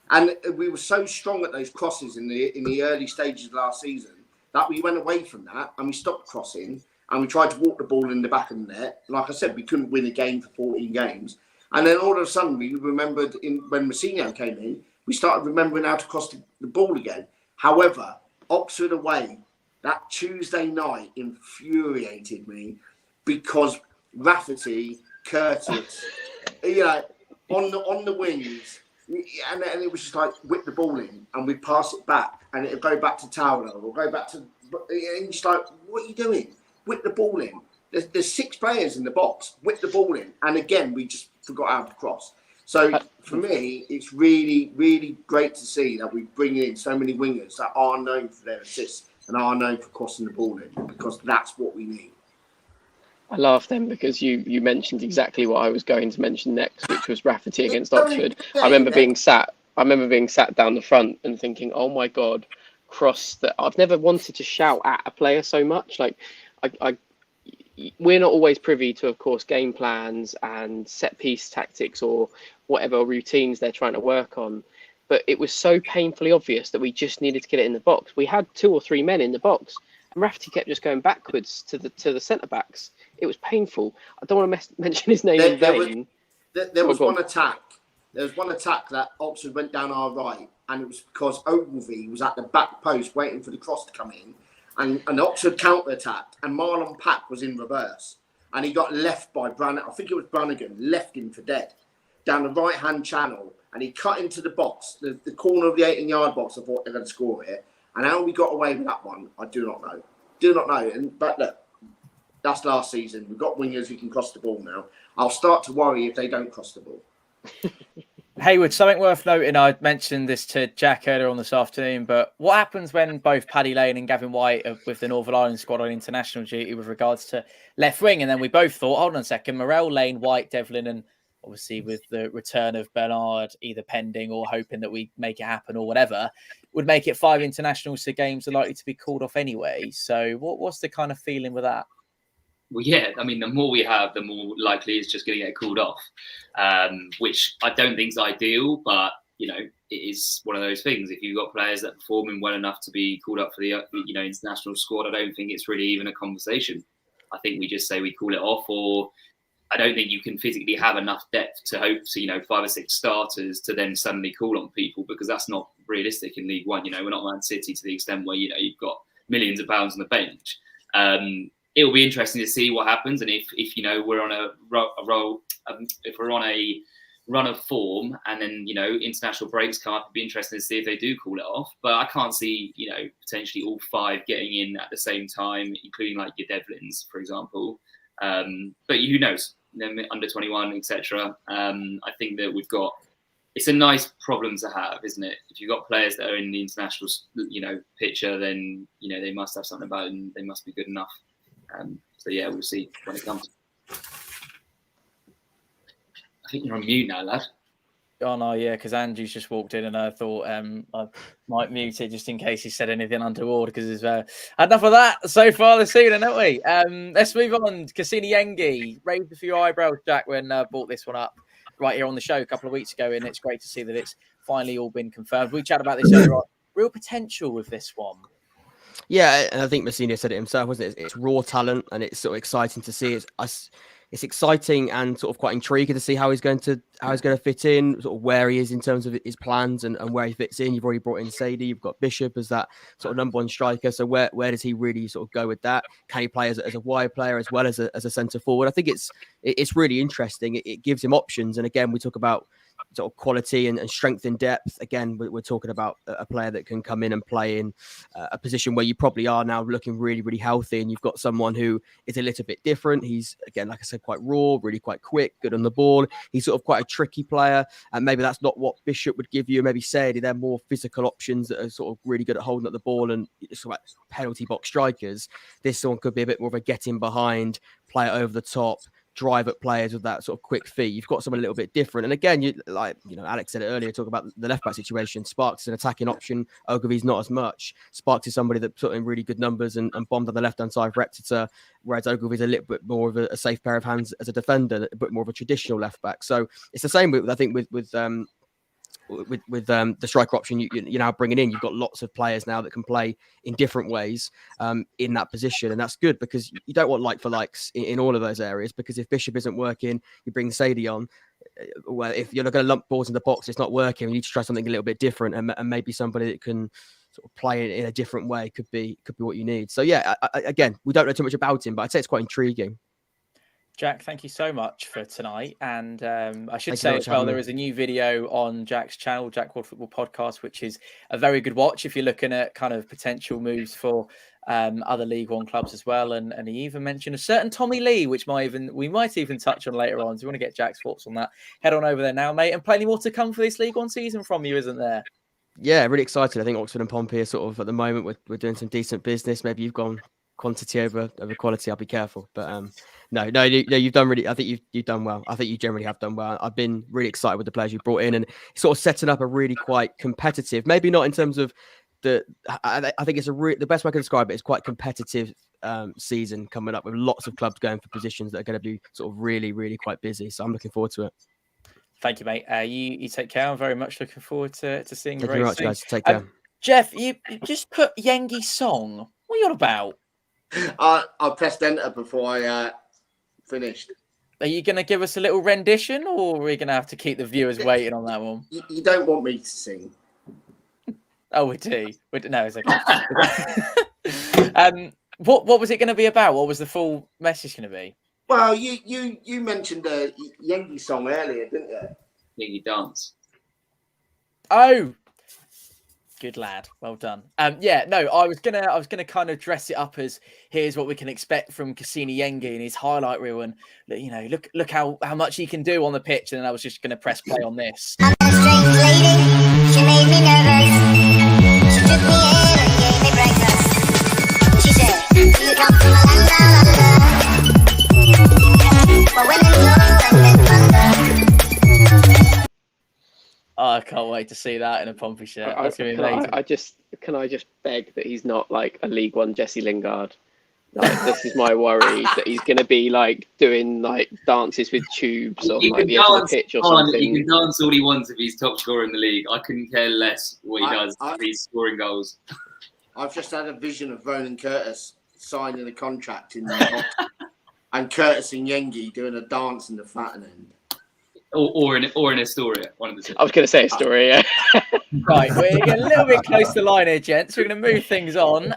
And we were so strong at those crosses in the early stages of last season that we went away from that and we stopped crossing. And we tried to walk the ball in the back of the net. Like I said, we couldn't win a game for 14 games. And then all of a sudden, we remembered when Mousinho came in, we started remembering how to cross the ball again. However, Oxford away, that Tuesday night infuriated me because Rafferty, Curtis, on the wings, and it was just like whip the ball in and we'd pass it back and it'd go back to Towler or go back to... And just like, what are you doing? Whip the ball in. There's 6 players in the box. Whip the ball in. And again, we just forgot how to cross. So for me, it's really, really great to see that we bring in so many wingers that are known for their assists and are known for crossing the ball in, because that's what we need. I laugh then because you mentioned exactly what I was going to mention next, which was Rafferty against Oxford. I remember being sat down the front and thinking, oh my God, cross that. I've never wanted to shout at a player so much. Like, we're not always privy to, of course, game plans and set piece tactics or whatever routines they're trying to work on. But it was so painfully obvious that we just needed to get it in the box. We had 2 or 3 men in the box, and Rafferty kept just going backwards to the centre backs. It was painful. I don't want to mention his name in vain. There was one attack. There was one attack that Oxford went down our right, and it was because Ogilvy was at the back post waiting for the cross to come in, and Oxford counter-attacked, and Marlon Pack was in reverse, and he got left by Brannigan. I think it was Brannigan, left him for dead down the right-hand channel, and he cut into the box, the corner of the 18-yard box. I thought they're going to score it, and how we got away with that one, I do not know. But look, that's last season. We've got wingers who can cross the ball now. I'll start to worry if they don't cross the ball. Haywood, something worth noting, I mentioned this to Jack earlier on this afternoon, but what happens when both Paddy Lane and Gavin Whyte are with the Northern Ireland squad on international duty with regards to left wing? And then we both thought, hold on a second, Morell, Lane, White, Devlin, and obviously with the return of Bernard, either pending or hoping that we make it happen or whatever, would make it 5 internationals, so games are likely to be called off anyway. So what's the kind of feeling with that? Well, yeah, I mean, the more we have, the more likely it's just going to get called off, which I don't think is ideal, but, you know, it is one of those things. If you've got players that are performing well enough to be called up for the, you know, international squad, I don't think it's really even a conversation. I think we just say we call it off, or I don't think you can physically have enough depth to hope to, you know, 5 or 6 starters to then suddenly call on people, because that's not realistic in League One. You know, we're not Man City to the extent where, you know, you've got millions of pounds on the bench. It'll be interesting to see what happens, and if you know we're on a roll, if we're on a run of form, and then you know international breaks come up, it'd be interesting to see if they do call it off. But I can't see, you know, potentially all 5 getting in at the same time, including like your Devlins, for example. But who knows? Under 21, etc. I think that we've got. It's a nice problem to have, isn't it? If you've got players that are in the international, you know, picture, then you know they must have something about them. They must be good enough. So yeah, we'll see when it comes. I think you're on mute now, lad. Oh no, yeah, because Andrew's just walked in, and I thought I might mute it just in case he said anything untoward. Because there's enough of that so far this evening, haven't we? Let's move on. Kusini Yengi raised a few eyebrows, Jack, when brought this one up right here on the show a couple of weeks ago, and it's great to see that it's finally all been confirmed. We chatted about this earlier on. Real potential with this one. Yeah, and I think Messina said it himself, wasn't it? It's raw talent, and it's sort of exciting to see. It's exciting and sort of quite intriguing to see how he's going to fit in, sort of where he is in terms of his plans and where he fits in. You've already brought in Sadie, you've got Bishop as that sort of number 1 striker. So where does he really sort of go with that? Can he play as a wide player as well as a centre forward? I think it's really interesting. It gives him options, and again, we talk about sort of quality and strength in depth. Again, we're talking about a player that can come in and play in a position where you probably are now looking really, really healthy, and you've got someone who is a little bit different. He's, again, like I said, quite raw, really quite quick, good on the ball. He's sort of quite a tricky player, and maybe that's not what Bishop would give you. Maybe Sadie, they're more physical options that are sort of really good at holding up the ball and sort of like penalty box strikers. This one could be a bit more of a getting behind, play it over the top, drive at players with that sort of quick feet. You've got someone a little bit different. And again, Alex said it earlier, talk about the left back situation. Sparks is an attacking option. Ogilvy's not as much. Sparks is somebody that put in really good numbers and bombed on the left hand side for Exeter, whereas Ogilvy's a little bit more of a safe pair of hands as a defender, a bit more of a traditional left back. So it's the same with, I think, with the striker option you're now bringing in. You've got lots of players now that can play in different ways in that position, and that's good because you don't want like for likes in all of those areas, because if Bishop isn't working, you bring Sadie on. Well, if you're not going to lump balls in the box, it's not working. You need to try something a little bit different, and maybe somebody that can sort of play in a different way could be what you need. So yeah, again, we don't know too much about him, but I'd say it's quite intriguing. Jack, thank you so much for tonight. And I should say as well, there is a new video on Jack's channel, Jack Ward Football Podcast, which is a very good watch if you're looking at kind of potential moves for other League One clubs as well. And he even mentioned a certain Tommy Lee, which we might even touch on later on. So you want to get Jack's thoughts on that, head on over there now, mate. And plenty more to come for this League One season from you, isn't there? Yeah, really excited. I think Oxford and Pompey are sort of, at the moment, we're doing some decent business. Maybe you've gone quantity over quality. I'll be careful. But no, you've done really. I think you've done well. I think you generally have done well. I've been really excited with the players you brought in, and sort of setting up a really quite competitive. Maybe not in terms of I think it's the best way I can describe it is quite competitive season coming up with lots of clubs going for positions that are going to be sort of really, really quite busy. So I'm looking forward to it. Thank you, mate. You take care. I'm very much looking forward to seeing you. Thank you very much, guys. Take care. Jeff, you just put Yengi's song. What are you on about? I pressed enter before I finished. Are you going to give us a little rendition, or are we going to have to keep the viewers waiting on that one? You don't want me to sing. Oh, we do. No, it's okay. What was it going to be about? What was the full message going to be? Well, you mentioned a Yengi song earlier, didn't you? Yengi dance. Oh, good lad. Well done. Yeah, no, I was gonna kind of dress it up as here's what we can expect from Kusini Yengi in his highlight reel, and look how much he can do on the pitch, and then I was just gonna press play on this. I met a strange lady, she made me nervous. She took me in and gave me breakfast. She said, "Do you come from a land down under? Where women go and men plunder?" Oh, I can't wait to see that in a Pompey shirt. That's gonna be amazing. Can I just beg that he's not like a League One Jesse Lingard? Like, this is my worry, that he's going to be like doing like dances with tubes on like the edge of the pitch or something. He can dance all he wants if he's top scorer in the league. I couldn't care less what he does if he's scoring goals. I've just had a vision of Ronan Curtis signing a contract in the box and Curtis and Yengi doing a dance in the Fratton end. Or in Astoria, one of the two. I was going to say Astoria. Right, we're getting a little bit close to the line here, gents. We're going to move things on.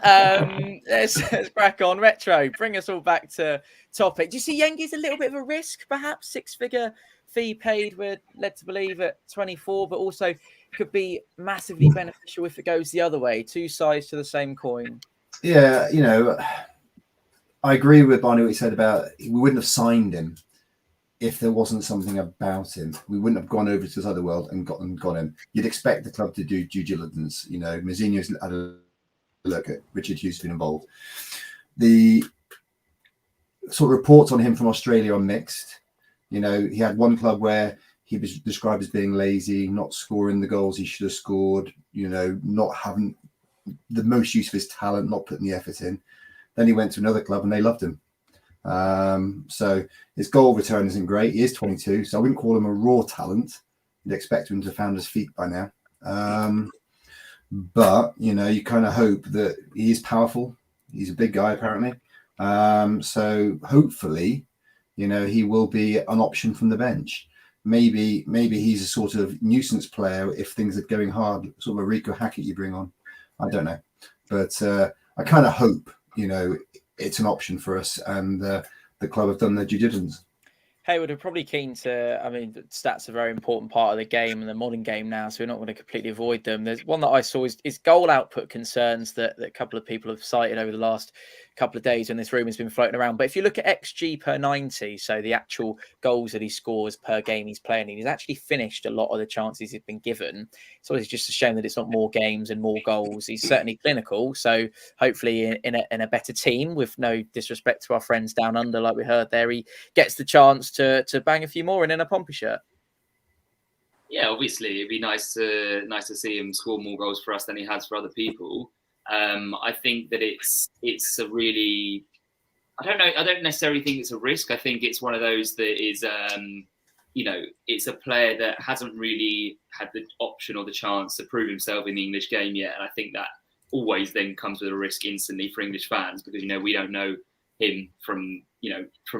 Let's crack on. Retro, bring us all back to topic. Do you see Yengi's a little bit of a risk, perhaps? Six-figure fee paid, we're led to believe, at 24, but also could be massively beneficial if it goes the other way. Two sides to the same coin. Yeah, I agree with Barney what he said about we wouldn't have signed him if there wasn't something about him. We wouldn't have gone over to this other world and got him. You'd expect the club to do due diligence. Mourinho's had a look at Richard Hughes been involved. The sort of reports on him from Australia are mixed. He had one club where he was described as being lazy, not scoring the goals he should have scored, not having the most use of his talent, not putting the effort in. Then he went to another club and they loved him. So his goal return isn't great. He is 22, so I wouldn't call him a raw talent. You'd expect him to have found his feet by now. But you kind of hope that he is powerful. He's a big guy, apparently. So hopefully, he will be an option from the bench. Maybe he's a sort of nuisance player if things are going hard, sort of a Rico Hackett you bring on. I don't know, but I kind of hope it's an option for us, and the club have done their due diligence. Hayward are probably keen to. I mean, stats are a very important part of the game and the modern game now, so we're not going to completely avoid them. There's one that I saw is goal output concerns that a couple of people have cited over the last couple of days when this rumour has been floating around. But if you look at XG per 90, so the actual goals that he scores per game he's playing in, he's actually finished a lot of the chances he's been given. It's always just a shame that it's not more games and more goals. He's certainly clinical, so hopefully in a better team, with no disrespect to our friends down under, like we heard there, he gets the chance to bang a few more in a Pompey shirt. Yeah, obviously it'd be nice to see him score more goals for us than he has for other people. I think that it's a really, I don't necessarily think it's a risk. I think it's one of those that is, it's a player that hasn't really had the option or the chance to prove himself in the English game yet. And I think that always then comes with a risk instantly for English fans, because, we don't know him from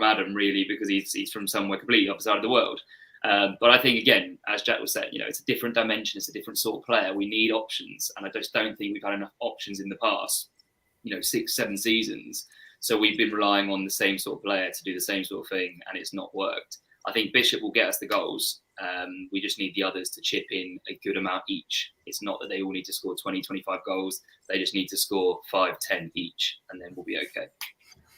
Adam really, because he's from somewhere completely opposite side of the world. But I think, again, as Jack was saying, it's a different dimension. It's a different sort of player. We need options. And I just don't think we've had enough options in the past, 6-7 seasons. So we've been relying on the same sort of player to do the same sort of thing, and it's not worked. I think Bishop will get us the goals. We just need the others to chip in a good amount each. It's not that they all need to score 20, 25 goals. They just need to score 5, 10 each, and then we'll be okay.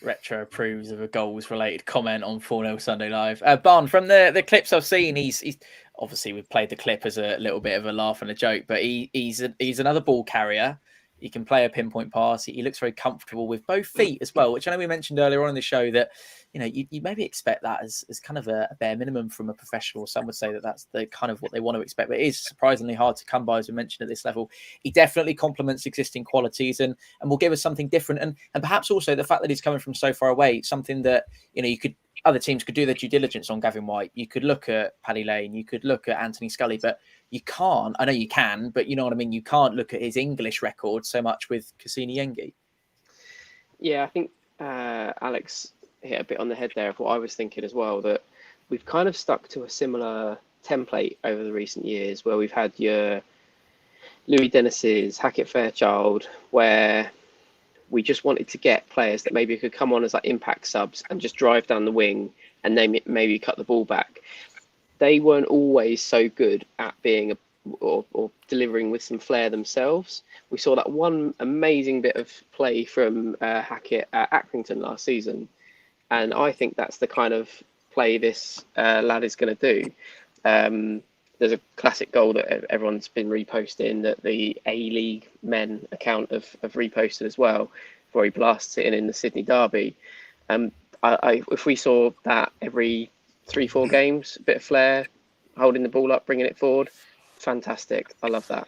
Retro approves of a goals-related comment on 4-0 Sunday Live. Barn, from the clips I've seen, he's obviously, we've played the clip as a little bit of a laugh and a joke, but he's another ball carrier. He can play a pinpoint pass. He looks very comfortable with both feet as well, which I know we mentioned earlier on in the show that, you maybe expect that as kind of a bare minimum from a professional. Some would say that that's the kind of what they want to expect, but it is surprisingly hard to come by, as we mentioned, at this level. He definitely complements existing qualities and will give us something different. And perhaps also the fact that he's coming from so far away, something that, other teams could do their due diligence on Gavin Whyte. You could look at Paddy Lane, you could look at Anthony Scully, but you can't. I know you can, but you know what I mean? You can't look at his English record so much with Kusini Yengi. Yeah, I think Alex hit a bit on the head there of what I was thinking as well, that we've kind of stuck to a similar template over the recent years where we've had your Louis Dennis's, Hackett Fairchild, where we just wanted to get players that maybe could come on as like impact subs and just drive down the wing and then maybe cut the ball back. They weren't always so good at being or delivering with some flair themselves. We saw that one amazing bit of play from Hackett at Accrington last season, and I think that's the kind of play this lad is going to do. There's a classic goal that everyone's been reposting that the A-League men account have reposted as well, where he blasts it in the Sydney derby. If we saw that every 3-4 games, a bit of flair, holding the ball up, bringing it forward, fantastic. I love that.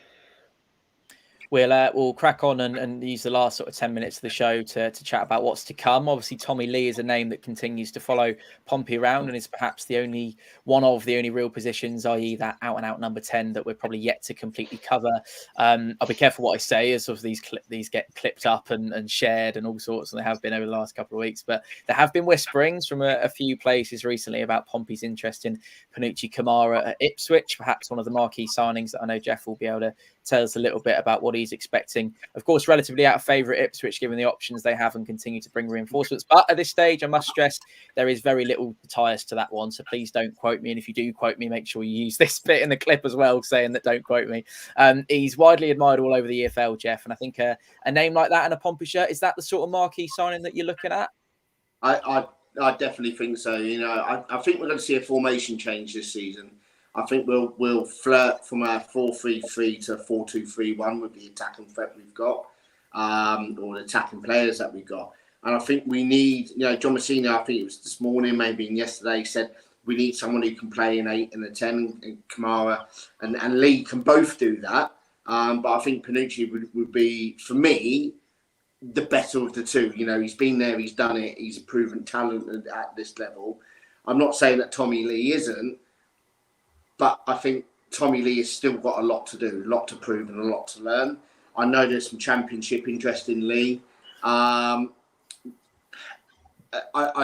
We'll crack on and use the last sort of 10 minutes of the show to chat about what's to come. Obviously, Tommy Lee is a name that continues to follow Pompey around and is perhaps the only real positions, i.e. that out-and-out number 10 that we're probably yet to completely cover. I'll be careful what I say as sort of these get clipped up and shared and all sorts, and they have been over the last couple of weeks. But there have been whisperings from a few places recently about Pompey's interest in Panucci Kamara at Ipswich, perhaps one of the marquee signings that I know Jeff will be able to tell us a little bit about what he's expecting. Of course, relatively out of favour at Ipswich, given the options they have and continue to bring reinforcements. But at this stage, I must stress, there is very little to tie us to that one. So please don't quote me. And if you do quote me, make sure you use this bit in the clip as well, saying that don't quote me. He's widely admired all over the EFL, Jeff. And I think a name like that and a Pompey shirt, is that the sort of marquee signing that you're looking at? I definitely think so. You know, I think we're going to see a formation change this season. I think we'll flirt from a 4-3-3 to 4-2-3-1 with the attacking threat we've got, or the attacking players that we've got. And I think we need, you know, John Messina, I think it was this morning, maybe yesterday, said we need someone who can play an 8 and a 10, and Kamara and Lee can both do that. But I think Panucci would be, for me, the better of the two. You know, he's been there, he's done it, he's a proven talent at this level. I'm not saying that Tommy Lee isn't, but I think Tommy Lee has still got a lot to do, a lot to prove and a lot to learn. I know there's some championship interest in Lee. I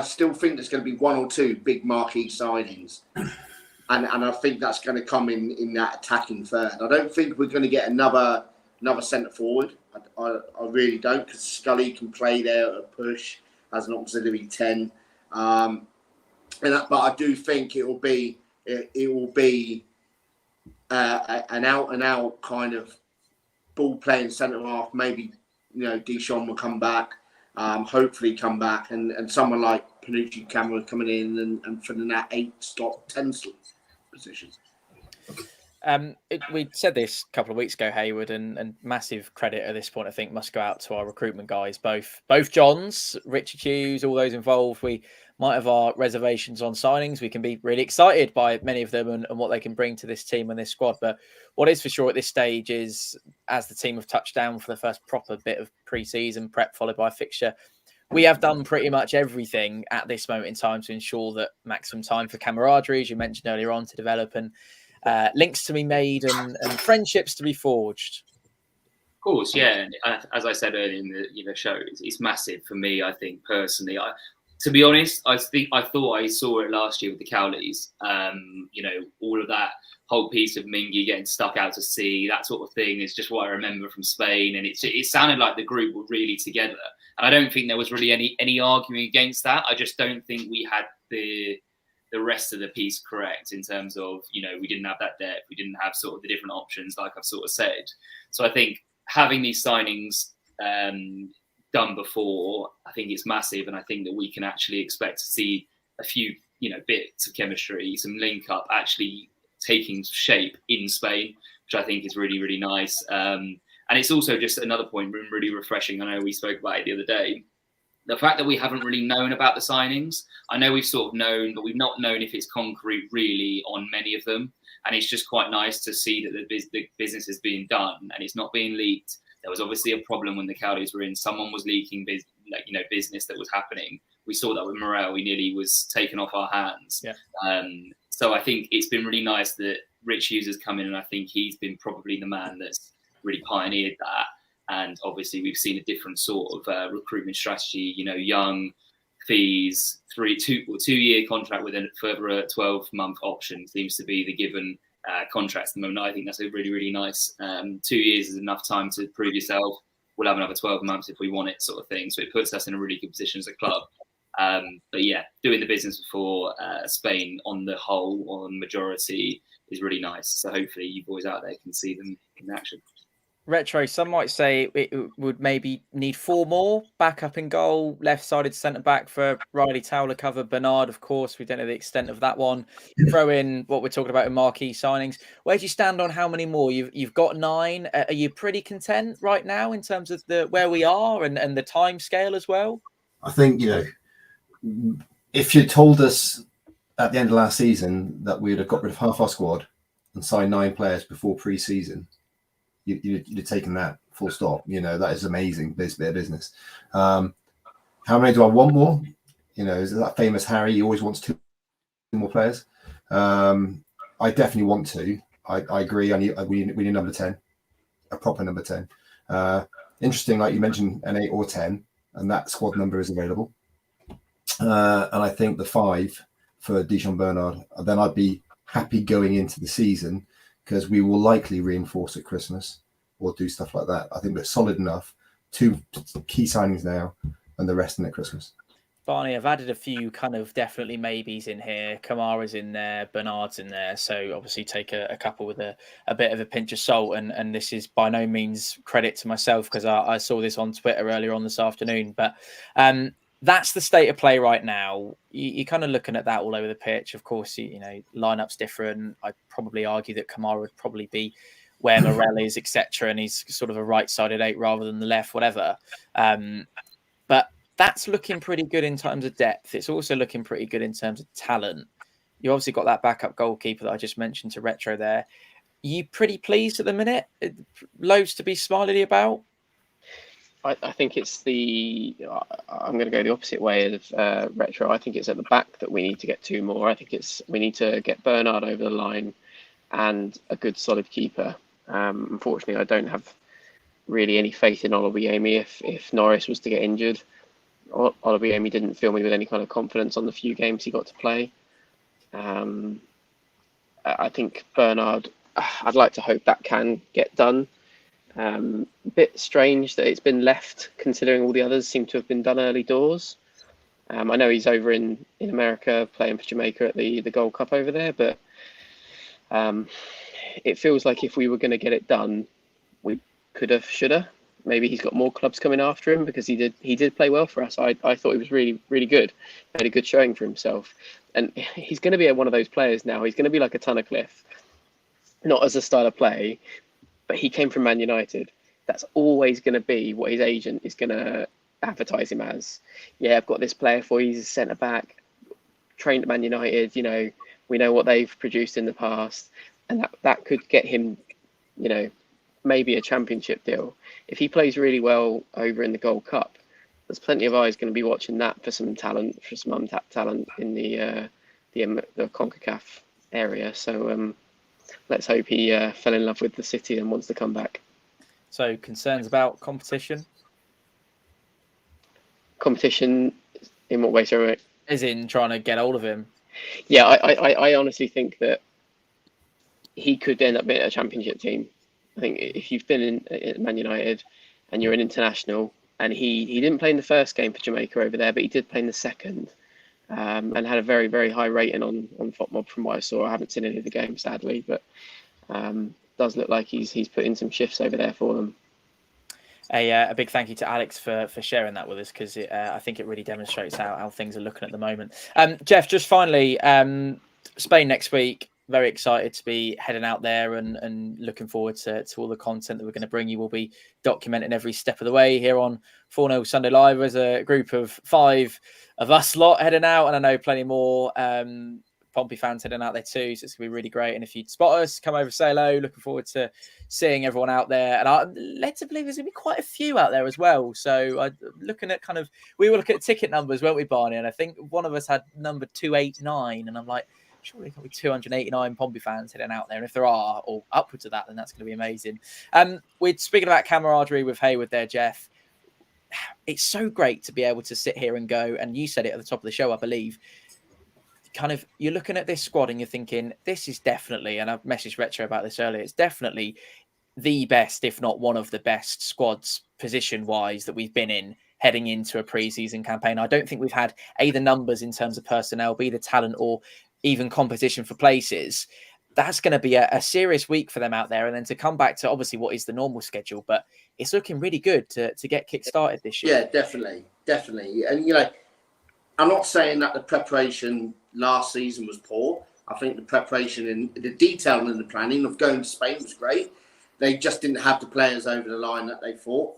still think there's going to be 1 or 2 big marquee signings. And I think that's going to come in that attacking third. I don't think we're going to get another centre forward. I really don't, because Scully can play there at a push as an auxiliary 10. But I do think it will be an out-and-out kind of ball-playing centre-half. Maybe, you know, Deschamps will come back, hopefully come back, and someone like Panucci Kamara coming in and filling that 8-10 position. We said this a couple of weeks ago, Hayward, and massive credit at this point, I think, must go out to our recruitment guys, both Johns, Richard Hughes, all those involved. We might have our reservations on signings. We can be really excited by many of them and what they can bring to this team and this squad. But what is for sure at this stage is, as the team have touched down for the first proper bit of pre-season prep, followed by a fixture, we have done pretty much everything at this moment in time to ensure that maximum time for camaraderie, as you mentioned earlier on, to develop, and links to be made and friendships to be forged. Of course, yeah. And as I said earlier in the show, it's massive for me. I think personally, to be honest, I thought I saw it last year with the Cowleys. All of that whole piece of Mingy getting stuck out to sea, that sort of thing, is just what I remember from Spain. And it sounded like the group were really together. And I don't think there was really any arguing against that. I just don't think we had the rest of the piece correct in terms of, we didn't have that depth. We didn't have sort of the different options, like I've sort of said. So I think having these signings done before, I think it's massive. And I think that we can actually expect to see a few, bits of chemistry, some link up actually taking shape in Spain, which I think is really, really nice. And it's also just another point, really refreshing. I know we spoke about it the other day. The fact that we haven't really known about the signings, I know we've sort of known, but we've not known if it's concrete really on many of them. And it's just quite nice to see that the business is being done and it's not being leaked. There was obviously a problem when the Cowleys were in. Someone was leaking business that was happening. We saw that with Morel. He nearly was taken off our hands. Yeah. So I think it's been really nice that Rich Hughes has come in, and I think he's been probably the man that's really pioneered that. And obviously, we've seen a different sort of recruitment strategy. Young fees, 2-year contract with a further 12-month option seems to be the given contracts at the moment. I think that's a really, really nice. 2 years is enough time to prove yourself. We'll have another 12 months if we want it, sort of thing. So it puts us in a really good position as a club. But yeah, doing the business for Spain on the whole, on majority, is really nice. So hopefully you boys out there can see them in action. Retro, some might say it would maybe need 4 more back up in goal, left-sided centre-back for Riley Towler cover. Bernard, of course, we don't know the extent of that one. Throw in what we're talking about in marquee signings. Where do you stand on how many more? You've got 9. Are you pretty content right now in terms of where we are and the time scale as well? I think, if you told us at the end of last season that we'd have got rid of half our squad and signed 9 players before pre-season, you'd have taken that full stop. That is amazing bit of business. How many do I want more? Is that famous Harry? He always wants 2 more players. I definitely want to. I agree. We need number 10, a proper number 10. Interesting, like you mentioned, an 8 or 10, and that squad number is available. And I think the 5 for Dijon Bernard, then I'd be happy going into the season, because we will likely reinforce at Christmas or do stuff like that. I think we're solid enough. 2 key signings now and the rest in at Christmas. Barney, I've added a few kind of definitely maybes in here. Kamara's in there, Bernard's in there. So obviously take a couple with a bit of a pinch of salt. And this is by no means credit to myself, because I saw this on Twitter earlier on this afternoon. But that's the state of play right now. You're kind of looking at that all over the pitch. Of course, lineup's different. I'd probably argue that Kamara would probably be where Morel is, etc. And he's sort of a right-sided 8 rather than the left, whatever. But that's looking pretty good in terms of depth. It's also looking pretty good in terms of talent. You obviously got that backup goalkeeper that I just mentioned to Retro there. Are you pretty pleased at the minute? Loads to be smiley about? I think it's I'm going to go the opposite way of Retro. I think it's at the back that we need to get 2 more. I think we need to get Bernard over the line and a good solid keeper. Unfortunately, I don't have really any faith in Oluwayemi if Norris was to get injured. Oluwayemi didn't fill me with any kind of confidence on the few games he got to play. I think Bernard, I'd like to hope that can get done. A bit strange that it's been left, considering all the others seem to have been done early doors. I know he's over in America playing for Jamaica at the Gold Cup over there, but it feels like if we were going to get it done, we could have, should have. Maybe he's got more clubs coming after him, because he did play well for us. I thought he was really, really good. Made a good showing for himself. And he's going to be one of those players now. He's going to be like a Tunnicliffe, not as a style of play, but he came from Man United. That's always going to be what his agent is going to advertise him as. Yeah, I've got this player for you. He's a centre-back, trained at Man United. We know what they've produced in the past. And that could get him, maybe a championship deal. If he plays really well over in the Gold Cup, there's plenty of eyes going to be watching that for some talent, for some untapped talent in the CONCACAF area. So let's hope he fell in love with the city and wants to come back. So concerns about competition? Competition in what way, sorry? As in trying to get hold of him? Yeah, I honestly think that he could end up being a championship team. I think if you've been in Man United and you're an international, and he didn't play in the first game for Jamaica over there, but he did play in the second, and had a very, very high rating on FOTMob from what I saw. I haven't seen any of the games, sadly, but does look like he's put in some shifts over there for them. A big thank you to Alex for sharing that with us, because I think it really demonstrates how things are looking at the moment. Jeff, just finally, Spain next week. Very excited to be heading out there and looking forward to all the content that we're going to bring you. We'll be documenting every step of the way here on 4-0 Sunday Live as a group of 5 of us lot heading out, and I know plenty more Pompey fans heading out there too, so it's going to be really great. And if you'd spot us, come over, say hello. Looking forward to seeing everyone out there. And I'm led to believe there's going to be quite a few out there as well. So looking at we were looking at ticket numbers, weren't we, Barney? And I think one of us had number 289, and I'm like, surely there'll be 289 Pompey fans heading out there. And if there are, or upwards of that, then that's going to be amazing. We're speaking about camaraderie with Hayward there, Jeff. It's so great to be able to sit here and go, and you said it at the top of the show, I believe, kind of you're looking at this squad and you're thinking, this is definitely, and I've messaged Retro about this earlier, it's definitely the best, if not one of the best squads position-wise that we've been in heading into a pre-season campaign. I don't think we've had the numbers in terms of personnel, the talent, or even competition for places. That's going to be a serious week for them out there. And then to come back to obviously what is the normal schedule, but it's looking really good to get kick-started this year. Yeah, definitely. And, I'm not saying that the preparation last season was poor. I think the preparation and the detail and the planning of going to Spain was great. They just didn't have the players over the line that they thought.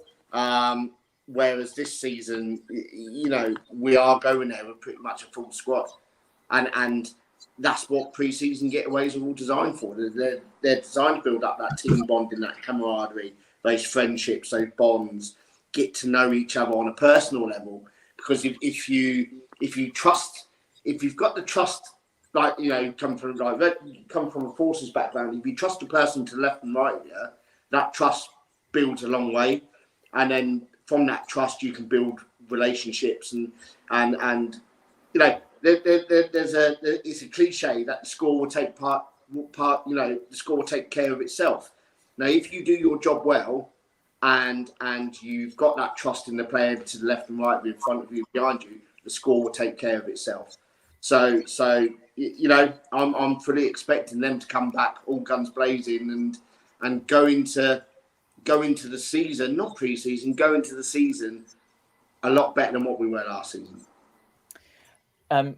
Whereas this season, we are going there with pretty much a full squad. And that's what pre-season getaways are all designed for. They're designed to build up that team bonding, that camaraderie, those friendships, those bonds, get to know each other on a personal level. Because if you've got the trust, come from a forces background, if you trust a person to the left and right, that trust builds a long way, and then from that trust you can build relationships and it's a cliche that the score will take the score will take care of itself. Now, if you do your job well and you've got that trust in the player to the left and right, in front of you, behind you, the score will take care of itself. So I'm fully expecting them to come back all guns blazing and go into the season, not pre-season, go into the season a lot better than what we were last season.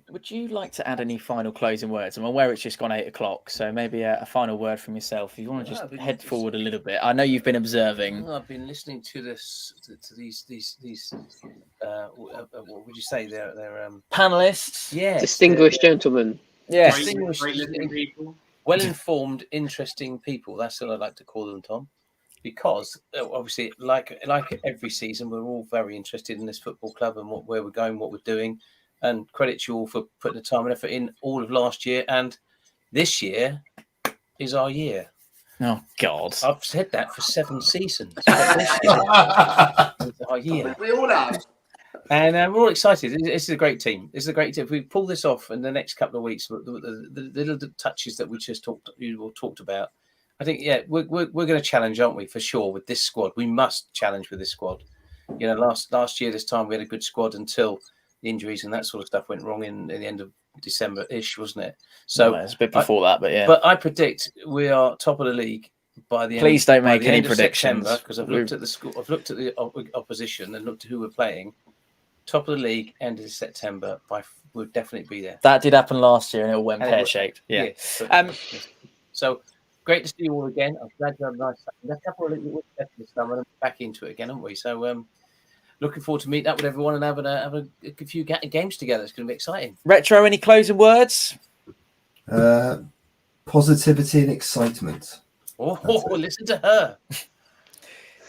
Would you like to add any final closing words? I'm aware it's just gone 8 o'clock, so maybe a final word from yourself. If you want to just head forward a little bit. I know you've been observing. I've been listening to these. What would you say? They're Panelists. Yes, Distinguished gentlemen. Yes. Distinguished, people. well-informed, interesting people. That's what I like to call them, Tom. Because obviously, like every season, we're all very interested in this football club and where we're going, what we're doing. And credit to you all for putting the time and effort in all of last year. And this year is our year. Oh, God. I've said that for 7 seasons. This year is our year. We all have. And we're all excited. This is a great team. This is a great team. If we pull this off in the next couple of weeks, the little touches that we just talked about, I think, we're going to challenge, aren't we, for sure, with this squad. We must challenge with this squad. Last year, this time, we had a good squad until the injuries and that sort of stuff went wrong in the end of December-ish, wasn't it? So it's a bit before that, but yeah. But I predict we are top of the league by the end. Please don't make any predictions, because I've looked at the school. I've looked at the opposition and looked at who we're playing. Top of the league, end of September. We'll definitely be there. That did happen last year, and it all went pear-shaped. Yeah. So great to see you all again. I'm glad you had a nice. Let's have a little bit this summer and back into it again, aren't we? So looking forward to meeting up with everyone and having a few games together. It's going to be exciting. Retro, any closing words? Positivity and excitement. Oh, listen to her.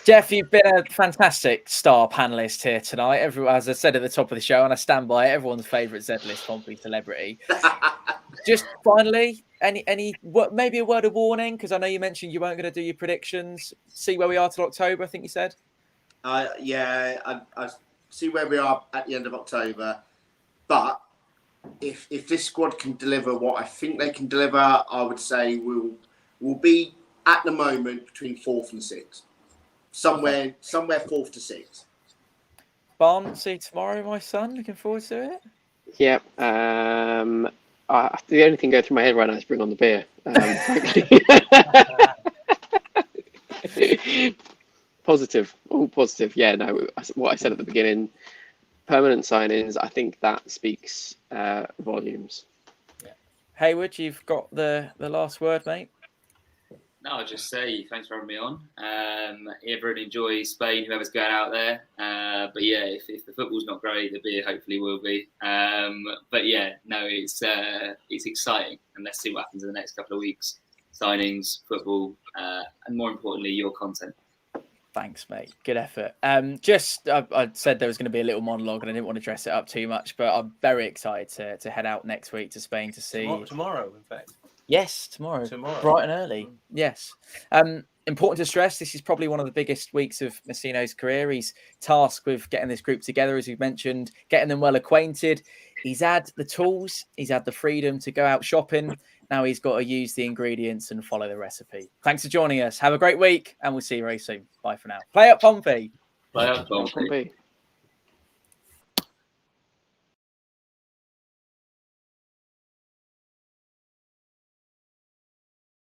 Jeff, you've been a fantastic star panelist here tonight. As I said at the top of the show, and I stand by it, everyone's favourite Z-list Pompey celebrity. Just finally, maybe a word of warning, because I know you mentioned you weren't going to do your predictions. See where we are till October, I think you said. I see where we are at the end of October, but if this squad can deliver what I think they can deliver, I would say we'll be at the moment between 4th and 6th, somewhere 4th to 6th. Barn, see you tomorrow, my son. Looking forward to it. Yeah. The only thing going through my head right now is bring on the beer. Positive, all positive. Yeah, no, what I said at the beginning, permanent signings, I think that speaks volumes. Yeah. Hayward, you've got the last word, mate. No, I'll just say thanks for having me on. Everyone enjoy Spain, whoever's going out there. But yeah, if the football's not great, the beer hopefully will be. But yeah, no, it's exciting, and let's see what happens in the next couple of weeks. Signings, football, and more importantly, your content. Thanks, mate. Good effort. I said there was going to be a little monologue and I didn't want to dress it up too much, but I'm very excited to head out next week to Spain to see... Tomorrow, in fact. Yes, tomorrow. Bright and early. Yes. important to stress, this is probably one of the biggest weeks of Messino's career. He's tasked with getting this group together, as we've mentioned, getting them well acquainted. He's had the tools, he's had the freedom to go out shopping. Now he's got to use the ingredients and follow the recipe. Thanks for joining us. Have a great week, and we'll see you very soon. Bye for now. Play up, Pompey. Play up, Pompey.